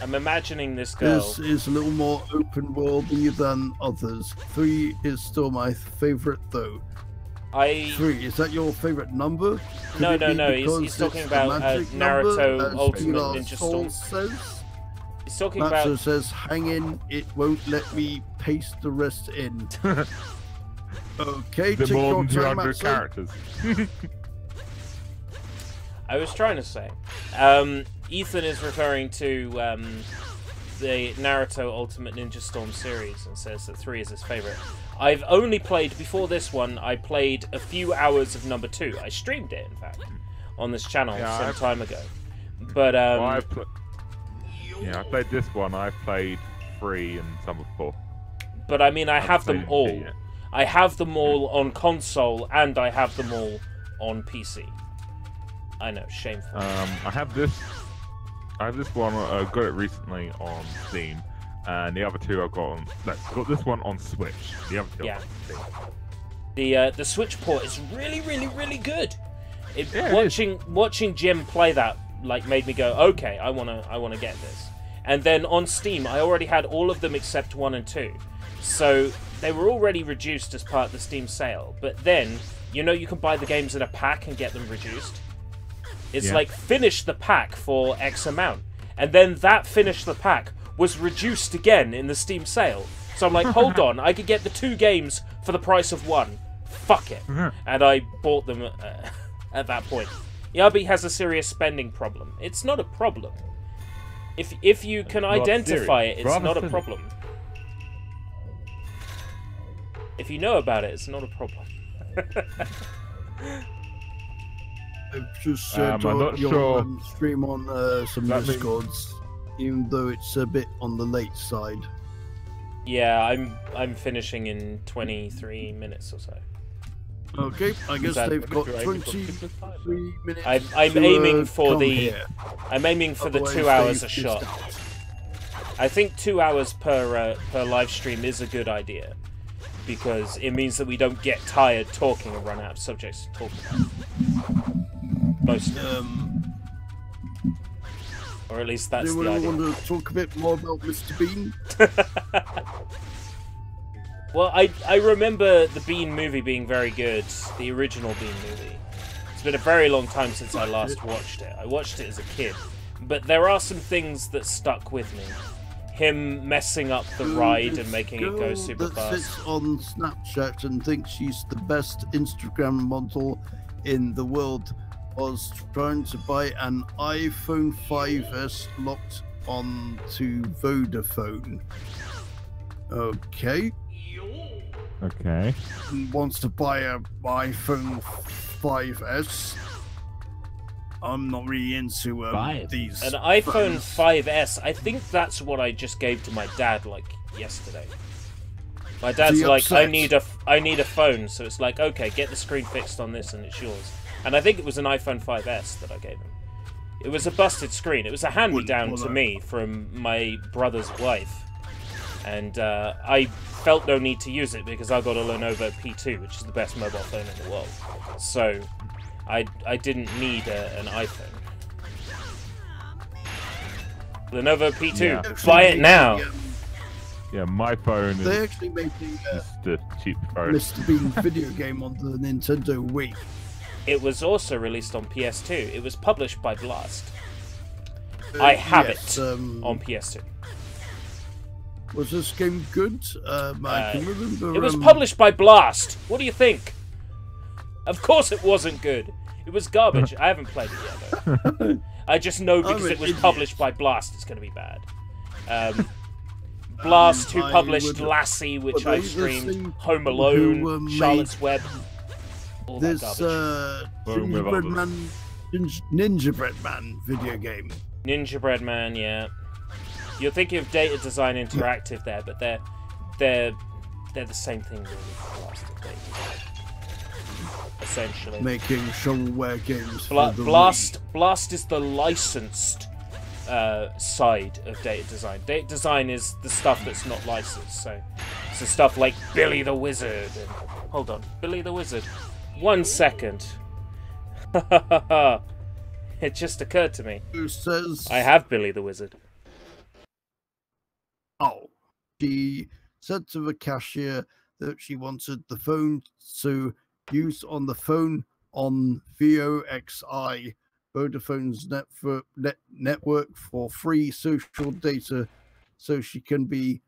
I'm imagining this girl. This is a little more open worldy than others. 3 is still my favorite though. 3, is that your favorite number? No. He's talking about Naruto Ultimate Ninja Storm. He's talking about. Matsu says, "Hang in, it won't let me paste the rest in." Okay, The take more your than time, 200 Matsu. characters. I was trying to say. Ethan is referring to the Naruto Ultimate Ninja Storm series and says that 3 is his favorite. I've only played, before this one, I played a few hours of number 2. I streamed it, in fact, on this channel some time ago. But, I played this one. I've played 3 and some of 4. But I mean, I have them all. I have them all on console, and I have them all on PC. I know, shameful. I have this one. I got it recently on Steam, and the other 2 I got on. No, I got this one on Switch. The other 2 on Steam. The Switch port is really good. Watching Jim play that made me go, okay, I wanna get this. And then on Steam, I already had all of them except 1 and 2, so they were already reduced as part of the Steam sale. But then, you know, you can buy the games in a pack and get them reduced. It's like, finish the pack for X amount. And then that finish the pack was reduced again in the Steam sale. So I'm like, hold on, I could get the 2 games for the price of 1. Fuck it. And I bought them at that point. Yabi has a serious spending problem. It's not a problem. If you can identify it, it's not a problem. If you know about it, it's not a problem. I've just said I'm not your sure. stream on some Discords, even though it's a bit on the late side. Yeah, I'm finishing in 23 minutes or so. Okay, I guess they've got 23 minutes. I'm aiming for the Otherwise 2 hours a they've shot. missed I think 2 hours per live stream is a good idea, because it means that we don't get tired talking and run out of subjects to talk about. Mostly. Or at least that's the Anyone idea. want to talk a bit more about Mr. Bean? Well, I remember the Bean movie being very good, the original Bean movie. It's been a very long time since I last watched it. I watched it as a kid. But there are some things that stuck with me. Him messing up the ride and making it go super that fast. sits on Snapchat and thinks she's the best Instagram model in the world was trying to buy an iPhone 5S locked on to Vodafone. Okay. Okay. Wants to buy a iPhone 5S. I'm not really into these. An iPhone phones. 5S. I think that's what I just gave to my dad like yesterday. My dad's he like, I upset? need a phone, so it's like, okay, get the screen fixed on this, and it's yours. And I think it was an iPhone 5S that I gave him. It was a busted screen. It was a hand-me-down to me from my brother's wife, and I felt no need to use it because I got a Lenovo P2, which is the best mobile phone in the world. So I didn't need an iPhone. Lenovo P2, Yeah. buy it now. Yeah, my phone They is actually made the just a cheap phone. Mr. Bean video game on the Nintendo Wii. It was also released on PS2. It was published by Blast. I have yes, it on PS2. Was this game good? I can remember. It was published by Blast. What do you think? Of course it wasn't good. It was garbage. I haven't played it yet, though. I just know because it was published by Blast, it's going to be bad. Blast, who I published would- Lassie, which were I they the streamed, same Home people Alone, who, made Charlotte's Web, all that This garbage. Gingerbread Man, Ninja Man video game. Ninja Bread Man, yeah. You're thinking of Data Design Interactive there, but they're the same thing really. Blast and Data Design. Essentially. Making shovelware games. for the Blast is the licensed side of Data Design. Data Design is the stuff that's not licensed, so stuff like Billy the Wizard and hold on, Billy the Wizard. 1 second. It just occurred to me. Who says? I have Billy the Wizard. Oh, she said to the cashier that she wanted the phone to use on the phone on VOXI, Vodafone's network for free social data, so she can be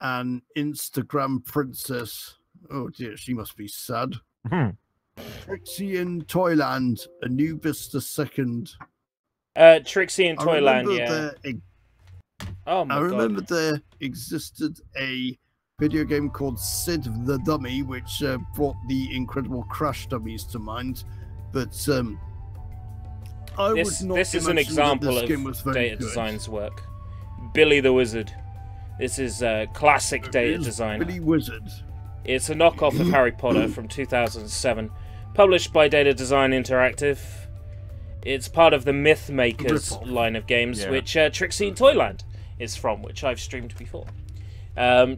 an Instagram princess. Oh dear, she must be sad. Trixie in Toyland, Anubis II. Trixie in I Toyland, remember yeah. Oh my I remember god. there existed a video game called Sid the Dummy, which brought the Incredible Crash dummies to mind. But I This would not is an imagine that example this of game was very Data good. Design's work. Billy the Wizard. This is classic Data It is Design. Billy Wizard. It's a knockoff of Harry Potter from 2007, published by Data Design Interactive. It's part of the Myth Makers Rip-off. line of games, Yeah. which Trixie in Toyland is from, which I've streamed before.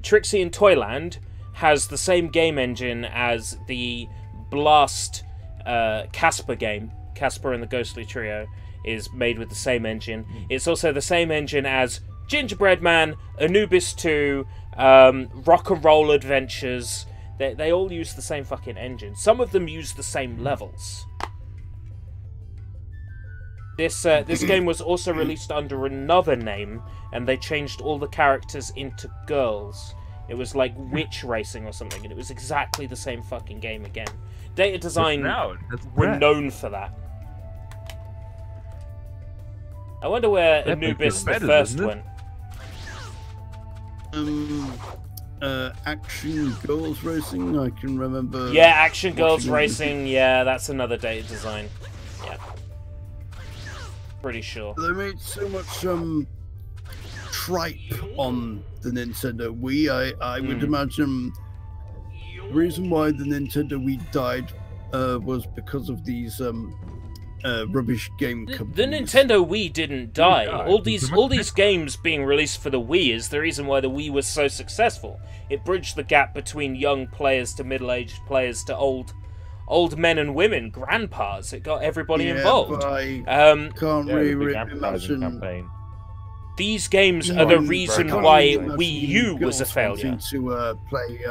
Trixie in Toyland has the same game engine as the Blast Casper game. Casper and the Ghostly Trio is made with the same engine. It's also the same engine as Gingerbread Man, Anubis 2, Rock and Roll Adventures. They all use the same fucking engine. Some of them use the same levels. This game was also released under another name, and they changed all the characters into girls. It was like Witch Racing or something, and it was exactly the same fucking game again. Data Design were known for that. I wonder where That makes it Anubis the better, First doesn't it? went. Action Girls Racing, I can remember. Yeah, Action Girls watching it. Racing, yeah, that's another Data Design. Yeah. Pretty sure. They made so much tripe on the Nintendo Wii. I would imagine the reason why the Nintendo Wii died was because of these rubbish game The companies. Nintendo Wii didn't die. died. All these games being released for the Wii is the reason why the Wii was so successful. It bridged the gap between young players to middle-aged players to old men and women, grandpas. It got everybody Yeah, involved. but I can't Yeah, really the big advertising imagine. campaign. These games No, are the I reason can't why really imagine Wii U was a girls failure. wanting to play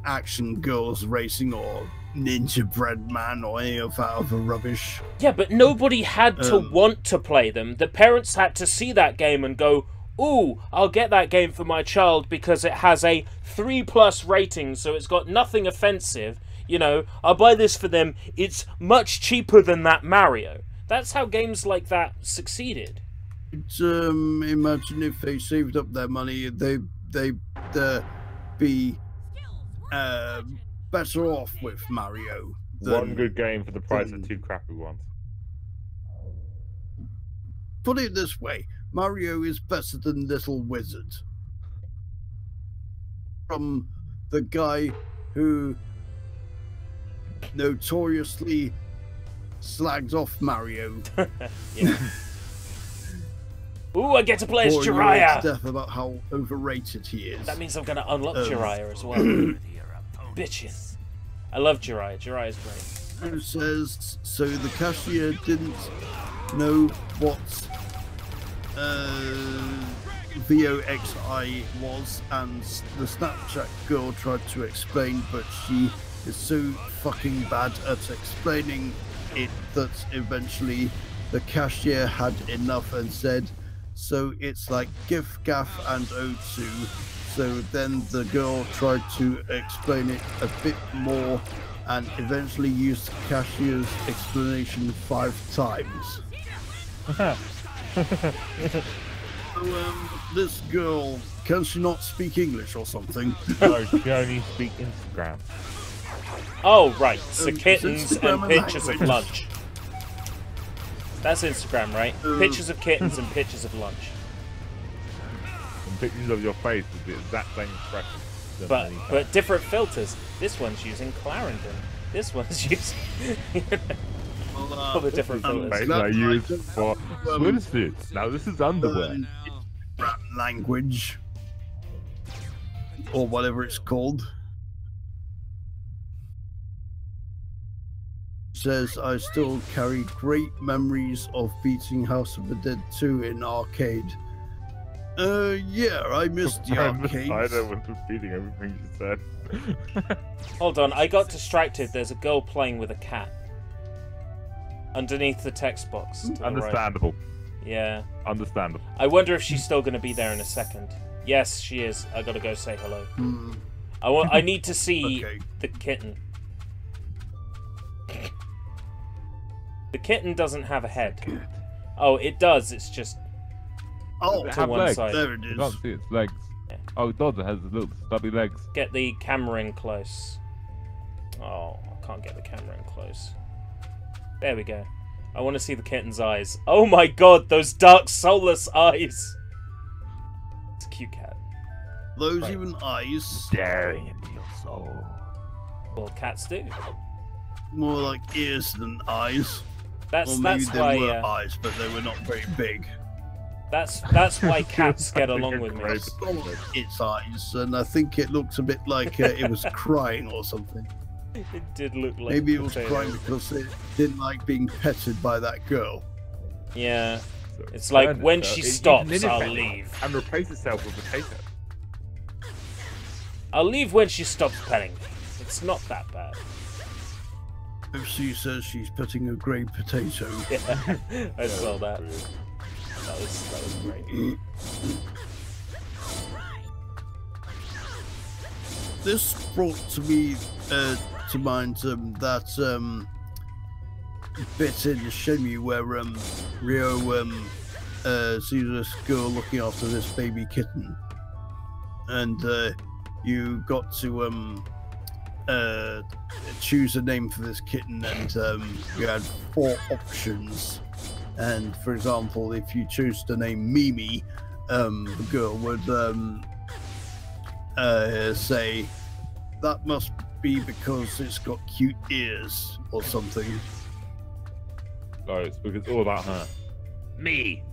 Action Girls Racing or Ninja Bread Man or any of that other rubbish. Yeah, but nobody had to want to play them. The parents had to see that game and go, ooh, I'll get that game for my child because it has a 3+ rating, so it's got nothing offensive. You know, I'll buy this for them. It's much cheaper than that Mario. That's how games like that succeeded. Imagine if they saved up their money, they'd be better off with Mario. One than- good game for the price of two crappy ones. put it this way: Mario is better than Little Wizard. From the guy who notoriously slags off Mario. Yeah. Ooh, I get to play as Boring you to Jiraiya! death about how overrated he is. That means I'm gonna unlock Jiraiya as well. Bitchin'. I love Jiraiya. Jiraiya's great. Who says, so the cashier didn't know what VOXI was, and the Snapchat girl tried to explain, but she is so fucking bad at explaining it that eventually the cashier had enough and said, so it's like GIF, GAF, and O2. So then the girl tried to explain it a bit more and eventually used the cashier's explanation 5 times. So, this girl, can she not speak English or something? No, she only speak Instagram. Oh, right. So kittens Instagram and and pictures of language. lunch. That's Instagram, right? Pictures of kittens and pictures of lunch. And pictures of your face with the exact same expression. But different filters. This one's using Clarendon. This one's using all the different filters. Face I use for swimsuits. Now this is underwear. Language. Or whatever it's called. Says, I still carry great memories of beating House of the Dead 2 in arcade. Yeah, I missed the arcade. I don't want to repeating everything you said. Hold on, I got distracted. There's a girl playing with a cat. Underneath the text box. to the right. Understandable. Yeah. Understandable. I wonder if she's still going to be there in a second. Yes, she is. I gotta go say hello. I need to see the kitten. The kitten doesn't have a head. Oh, it does. It's just to one legs? side. There it You is. can't see its legs. Yeah. Oh, it does. It has little stubby legs. Get the camera in close. Oh, I can't get the camera in close. There we go. I want to see the kitten's eyes. Oh my god, those dark, soulless eyes. It's a cute cat. Those even eyes. Staring into your soul. Well, cats do. More like ears than eyes. That's Or maybe they why were eyes, but they were not very big. that's why cats get along with me. I saw its eyes, and I think it looks a bit like it was crying or something. It did look like Maybe it a was potato. crying because it didn't like being petted by that girl. Yeah. So It's like, turn it when so she it- you stops, can I'll innovate leave. And replace itself with potato. I'll leave when she stops petting me. It's not that bad. If she says she's petting a grey potato. Yeah, I saw that. That was great. This brought to me to mind that bit in Shenmue where Ryo sees this girl looking after this baby kitten, and you got to choose a name for this kitten, and you had 4 options. And for example, if you chose the name Mimi, the girl would say that must be because it's got cute ears or something. No, it's because it's all about her. Me.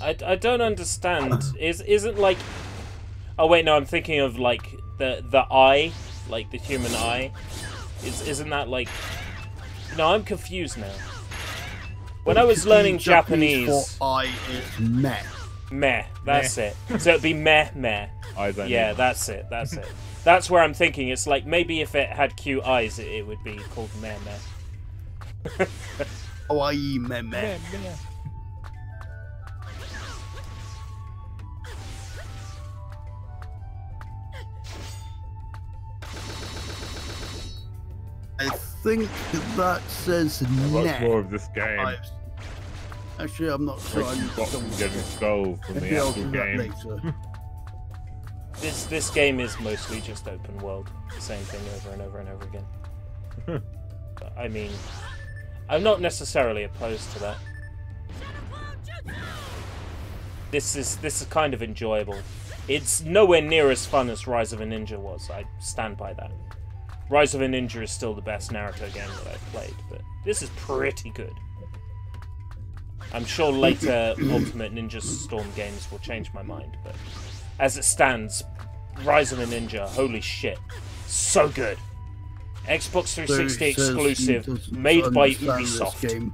I don't understand. Isn't like... Oh wait, no, I'm thinking of like the eye, like the human eye. Isn't that like... No, I'm confused now. When I was learning Japanese... for I is meh. Meh, that's it. So it'd be meh, meh. Eyes only. Yeah, that's it, that's it. That's where I'm thinking. It's like, maybe if it had cute eyes, it would be called meh, meh. Kawaii meh meh. I think that says Much nah. more of this game. Actually, I'm not sure. I need to Box double and getting check. skulls from Maybe the I'll actual do that game. later. This game is mostly just open world. The same thing over and over and over again. But, I mean, I'm not necessarily opposed to that. This is kind of enjoyable. It's nowhere near as fun as Rise of a Ninja was. I stand by that. Rise of a Ninja is still the best Naruto game that I've played, but this is pretty good. I'm sure later Ultimate Ninja Storm games will change my mind, but as it stands, Rise of a Ninja, holy shit, so good. Xbox 360 exclusive, made by Ubisoft.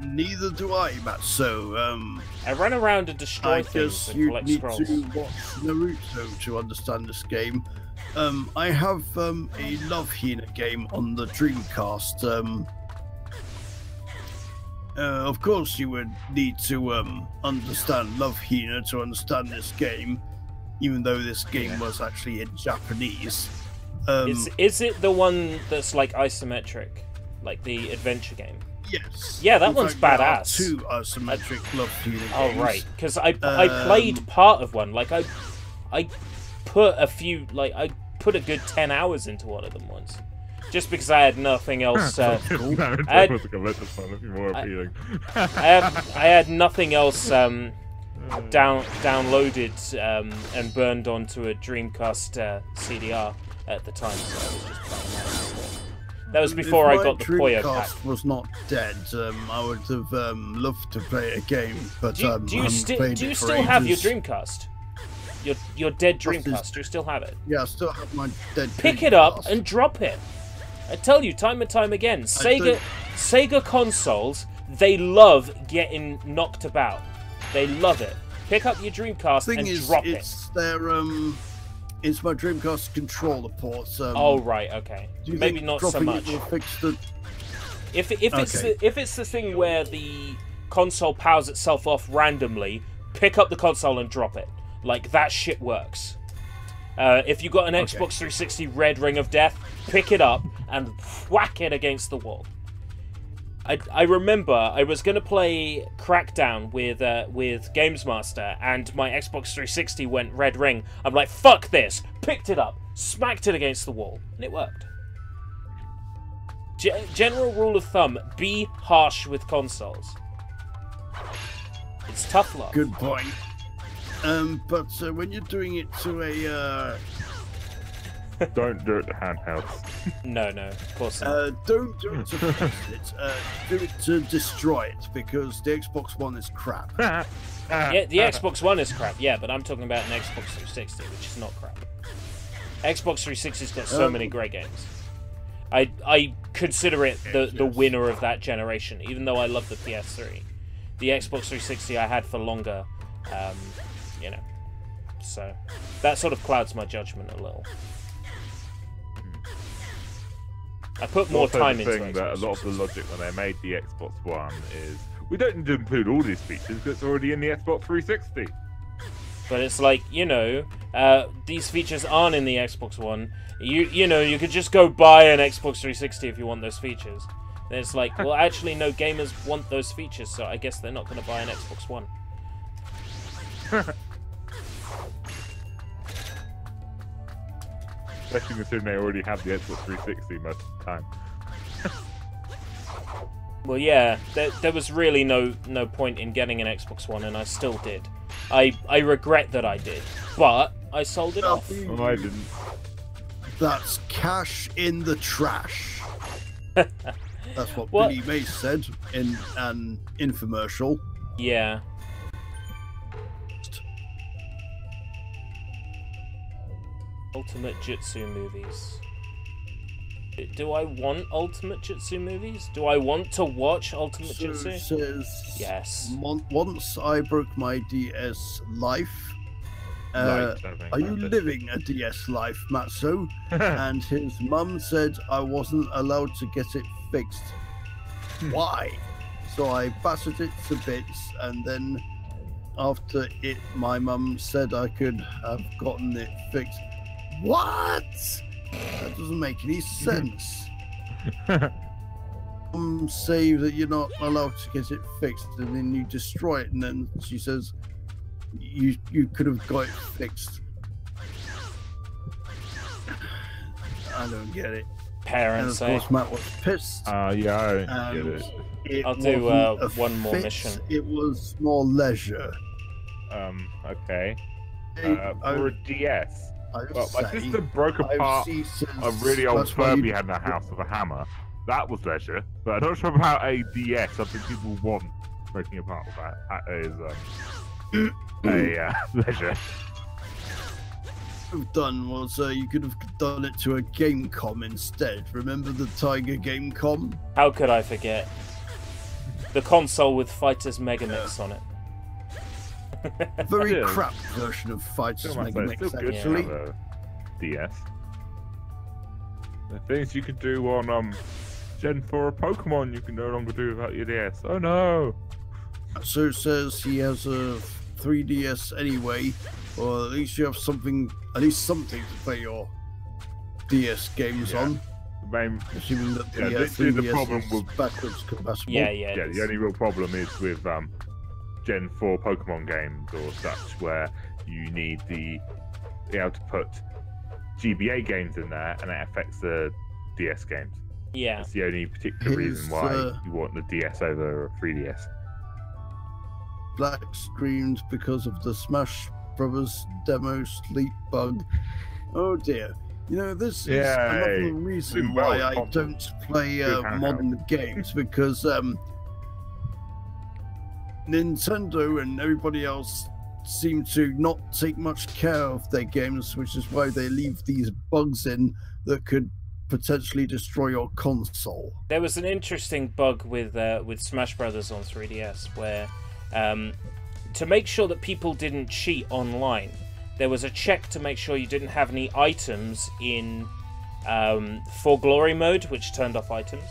Neither do I, Matzo. I run around and destroy I things guess and you collect need scrolls. to watch Naruto to understand this game. I have a Love Hina game on the Dreamcast. Of course, you would need to understand Love Hina to understand this game, even though this game was actually in Japanese. Is it the one that's like isometric, like the adventure game? Yes. Yeah, that In one's fact, there are badass. 2 isometric Love Hina games. Oh right, because I played part of one. Like I put a few, like I put a good 10 hours into one of them once, just because I had nothing else. I had nothing else downloaded and burned onto a Dreamcast CDR at the time, so I was just playing that instead. That was before I got the Poyo pack. If my Dreamcast was not dead, I would have loved to play a game, but do you still have your Dreamcast? Your dead Dreamcast? Do you still have it? Yeah, I still have my dead. Pick it up and drop it. I tell you, time and time again, Sega consoles, they love getting knocked about. They love it. Pick up your Dreamcast and drop it. It's my Dreamcast controller ports. Oh right, okay. Maybe not so much. If it's the thing where the console powers itself off randomly, pick up the console and drop it. Like that shit works. If you got an Xbox 360 Red Ring of Death, pick it up and whack it against the wall. I remember I was going to play Crackdown with Games Master, and my Xbox 360 went red ring. I'm like, fuck this! Picked it up, smacked it against the wall, and it worked. General rule of thumb, be harsh with consoles. It's tough love. Good point. But when you're doing it to a... Don't do it to handhelds. No, of course not. Don't do it to fix it. Do it to destroy it, because the Xbox One is crap. Yeah, the Xbox One is crap, yeah, but I'm talking about an Xbox 360, which is not crap. Xbox 360's got so many great games. I consider it the winner of that generation, even though I love the PS3. The Xbox 360 I had for longer, you know. So, that sort of clouds my judgment a little. I put more time into it. That a lot of the logic when they made the Xbox One is we don't need to include all these features because it's already in the Xbox 360. But it's like, you know, these features aren't in the Xbox One. You know, you could just go buy an Xbox 360 if you want those features. And it's like, well, actually, no, gamers want those features, so I guess they're not going to buy an Xbox One. Especially considering they already have the Xbox 360 most of the time. Well, yeah, there was really no point in getting an Xbox One, and I still did. I regret that I did, but I sold it off. Well, I didn't. That's cash in the trash. That's what Billy Mays said in an infomercial. Yeah. Ultimate Jutsu movies. Do I want Ultimate Jutsu movies? Do I want to watch Ultimate Jutsu? Says, yes. Once I broke my DS life. Are you living a DS life, Matsu? And his mum said I wasn't allowed to get it fixed. Why? So I battered it to bits, and then after it, my mum said I could have gotten it fixed. What? That doesn't make any sense. Say that you're not allowed to get it fixed, and then you destroy it, and then she says you could have got it fixed. I don't get it. And Parents, of course, Matt was pissed. Yeah, I don't and get it. it I'll do, wasn't a one more fit, mission. It was more leisure. Okay. I For a DS. Well, my say, sister broke I've apart seen a really old that's why Furby you- had in the house with a hammer. That was leisure. But I'm not sure about a DS. I think people want breaking apart with that. That is leisure. have done was you could have done it to a Gamecom instead. Remember the Tiger Gamecom? How could I forget? The console with Fighters Megamix on it. Very Yeah. crap version of Fighters Still, still Megamix, good actually. to have a DS. The things you could do on Gen 4 Pokemon, you can no longer do without your DS. Oh no! So it says he has a 3DS anyway, or at least you have something, at least something to play your DS games Yeah. on. The main, Assuming that the literally 3DS the problem is with backwards compatible. Yeah, the only real problem is with Gen 4 Pokemon games or such, where you need be able to put GBA games in there, and that affects the DS games. Yeah. That's the only particular reason why Here's, you want the DS over a 3DS. Black screamed because of the Smash Brothers demo sleep bug. Oh dear. You know, this is Yay. another reason Doing why well, I Tom. don't play Good handheld. modern games, because Nintendo and everybody else seem to not take much care of their games, which is why they leave these bugs in that could potentially destroy your console. There was an interesting bug with Smash Brothers on 3DS where, to make sure that people didn't cheat online, there was a check to make sure you didn't have any items in For Glory mode, which turned off items.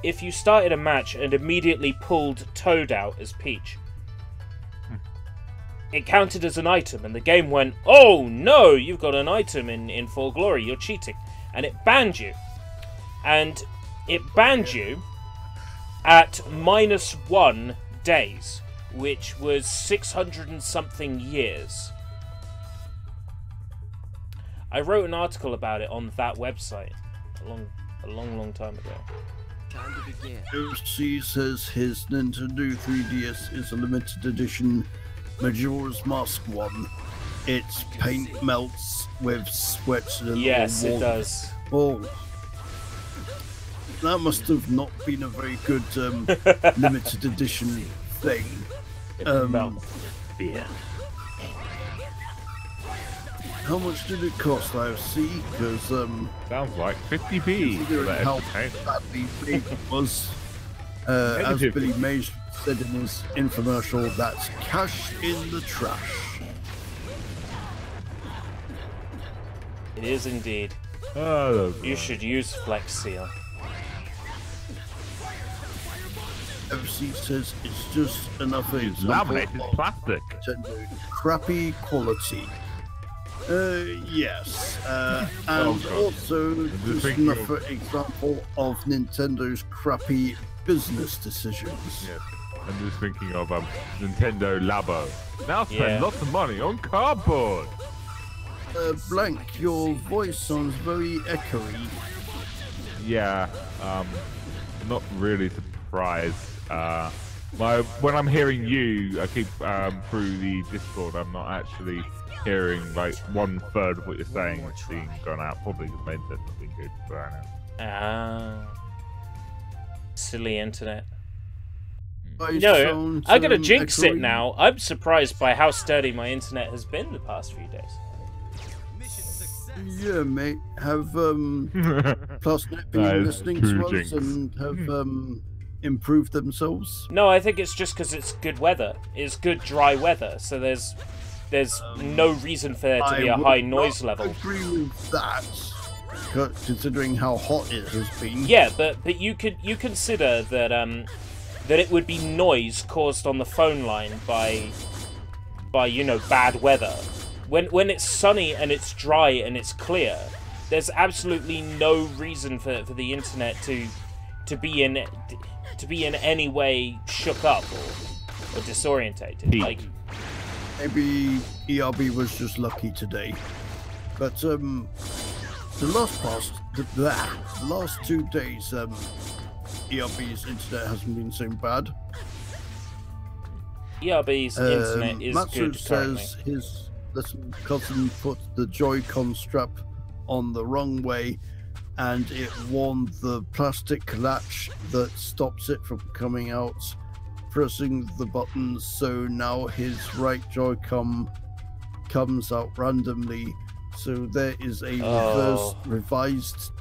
If you started a match and immediately pulled Toad out as Peach, it counted as an item, and the game went, "Oh no, you've got an item in Full Glory, you're cheating," and it banned you. And it banned you at -1 days, which was 600 and something years. I wrote an article about it on that website a long time ago. Time to begin. OC says his Nintendo 3DS is a limited edition Majora's Mask one. Its paint melts with sweat and a Yes, little it warmth. does. Oh, that must have not been a very good limited edition thing. Yeah. How much did it cost, IFC? Because Sounds like 50p for considering that how extra paint. badly big it was, as Negative. Billy Mays said in his infomercial, that's cash in the trash. It is indeed. Oh, You should use Flex Seal. FC says it's just another it's example laminated of plastic. Nintendo crappy quality. Yes. And Oh, God. also just just thinking another example of Nintendo's crappy business decisions. Yes. I'm just thinking of Nintendo Labo. Now spend Yeah. lots of money on cardboard. Blank, your voice sounds very echoey. Yeah, not really surprised. When I'm hearing you, I keep through the Discord. I'm not actually hearing like 1/3 of what you're saying. It's being gone out probably because my internet's not being good. But I know. Ah. Silly internet. Voice No, sounds, I gotta jinx it echoey. now. I'm surprised by how sturdy my internet has been the past few days. Mission success. Yeah, mate. Have Plusnet That been is listening true to us jinx. and have improved themselves? No, I think it's just because it's good weather. It's good dry weather, so there's no reason for there to be a would high not noise level. agree with that, considering how hot it has been. Yeah, but you consider that that it would be noise caused on the phone line by bad weather. When it's sunny and it's dry and it's clear, there's absolutely no reason for the internet to be in any way shook up or disorientated. Like, Maybe ERB was just lucky today. But the last the last 2 days, ERB's internet hasn't been so bad. ERB's internet is Matsu good currently. says his little cousin put the Joy-Con strap on the wrong way, and it warmed the plastic latch that stops it from coming out, pressing the buttons, so now his right Joy-Con comes out randomly. So there is a revised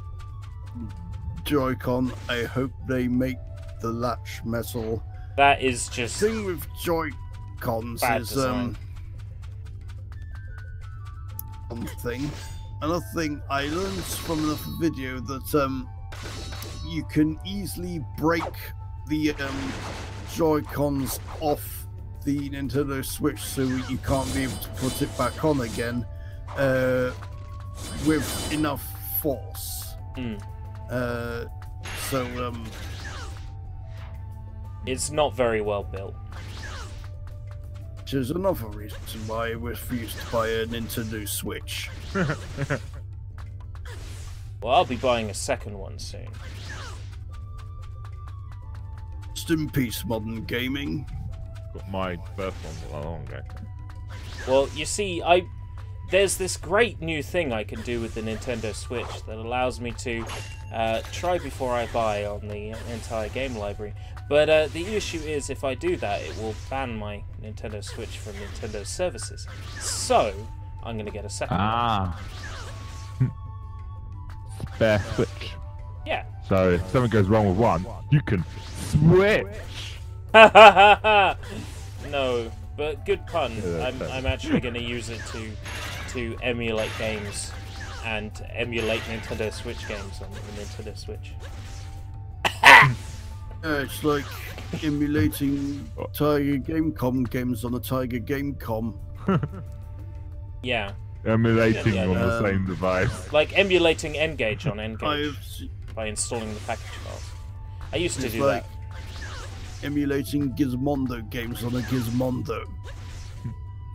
Joy-Con. I hope they make the latch metal. That is just Thing with Joy-Cons bad is design. one thing. Another thing I learned from another video that you can easily break the Joy-Cons off the Nintendo Switch so you can't be able to put it back on again with enough force. So it's not very well built. which is another reason why I refused to buy a Nintendo Switch. Well, I'll be buying a second one soon. Rest in peace, modern gaming. Got my first one not that long ago. Well, you see, there's this great new thing I can do with the Nintendo Switch that allows me to try before I buy on the entire game library. But the issue is, if I do that, it will ban my Nintendo Switch from Nintendo services. So, I'm going to get a second one. Spare Switch. Yeah. So if something goes wrong with one, you can switch. No, but good pun. Yeah, I'm actually going to use it to emulate games and emulate Nintendo Switch games on the Nintendo Switch. It's like emulating Tiger Gamecom games on a Tiger Gamecom. Yeah. Emulating Yeah, on the same device. Like emulating N-Gage on N-Gage I've by installing the package files. I used to It's do like that. emulating Gizmondo games on a Gizmondo.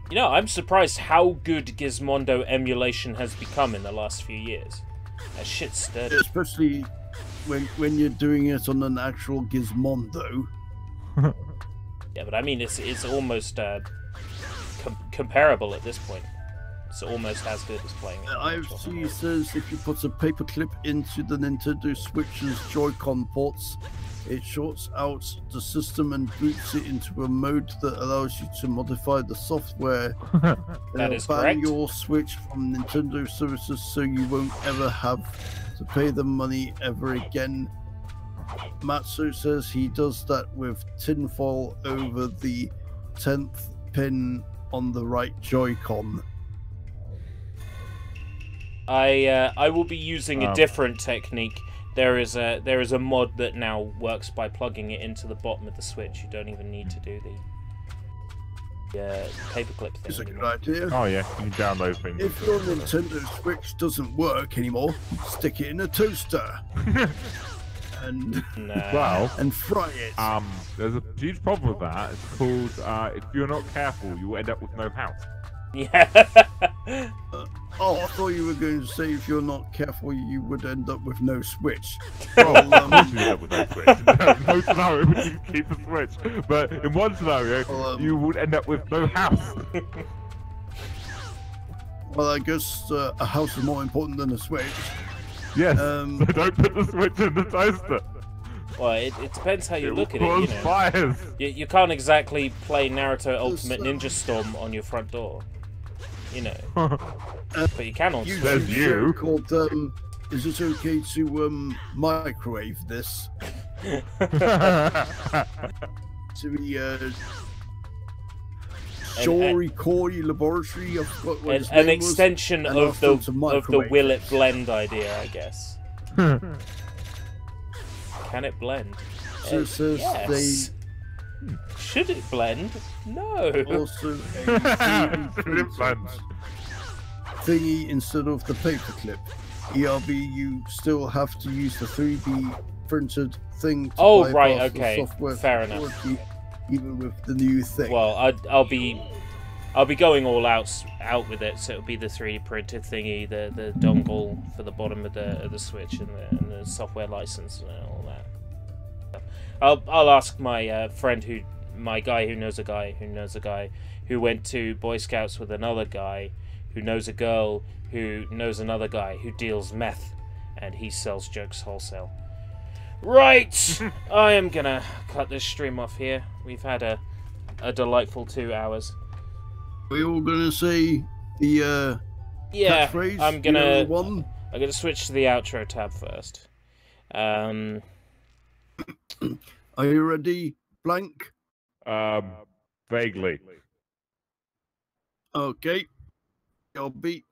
You know, I'm surprised how good Gizmondo emulation has become in the last few years. That shit's sturdy. Especially when you're doing it on an actual Gizmondo. Yeah, but I mean, it's almost comparable at this point. It's almost as good as playing it. on the actual IFC says if you put a paperclip into the Nintendo Switch's Joy-Con ports, it shorts out the system and boots it into a mode that allows you to modify the software. That is ban correct. your Switch from Nintendo services so you won't ever have to pay them money ever again. Matsu says he does that with tinfoil over the 10th pin on the right Joy-Con. I will be using a different technique. There is a mod that now works by plugging it into the bottom of the Switch. You don't even need to do the paperclip thing It's a good anymore. idea. Oh yeah, you can download things. If your Nintendo Switch doesn't work anymore, stick it in a toaster and Nah. Well, and fry it. there's a huge problem with that. It's called if you're not careful, you will end up with no house. Yeah. Oh, I thought you were going to say if you're not careful, you would end up with no Switch. Well, Well, you end up with no Switch. No scenario would you keep the Switch, but in one scenario, you would end up with no house. well, I guess a house is more important than a Switch. Yes. Um, So don't put the Switch in the toaster. Well, it depends how you It look at will it. cause You know, fires. you can't exactly play Naruto Ultimate Ninja Storm on your front door. You know, but you can on Switch. There's you. Called is it okay to microwave this? To the Shory Corey Laboratory. I forgot what his An name was, extension and of asked the them to microwave Will it. It Blend idea, I guess. Can it blend? So it says yes. Should it blend? No. they also a Should it blend? thingy instead of the paperclip. ERB, you still have to use the 3D printed thing to Oh, bypass right, the okay, software fair enough. security, even with the new thing. Well, I'll be I'll be going all out with it. So it'll be the 3D printed thingy, the dongle for the bottom of the Switch, and the software license and all that. I'll ask my friend my guy who knows a guy who knows a guy who went to Boy Scouts with another guy who knows a girl who knows another guy who deals meth, and he sells jokes wholesale. Right, I am gonna cut this stream off here. We've had a delightful 2 hours. We all gonna say the Yeah, catchphrase? I'm gonna one. I'm gonna switch to the outro tab first. Are you ready, Blank? Vaguely. Okay. Your beat.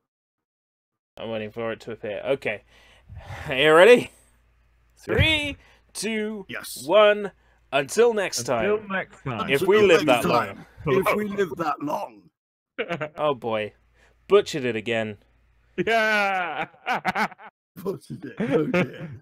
I'm waiting for it to appear. Okay, are you ready? 3, 2, Yes. 1. Until next time. Until next time. If we live that long. time. If we live that long. Oh boy, butchered it again. Yeah. What is it? Oh dear.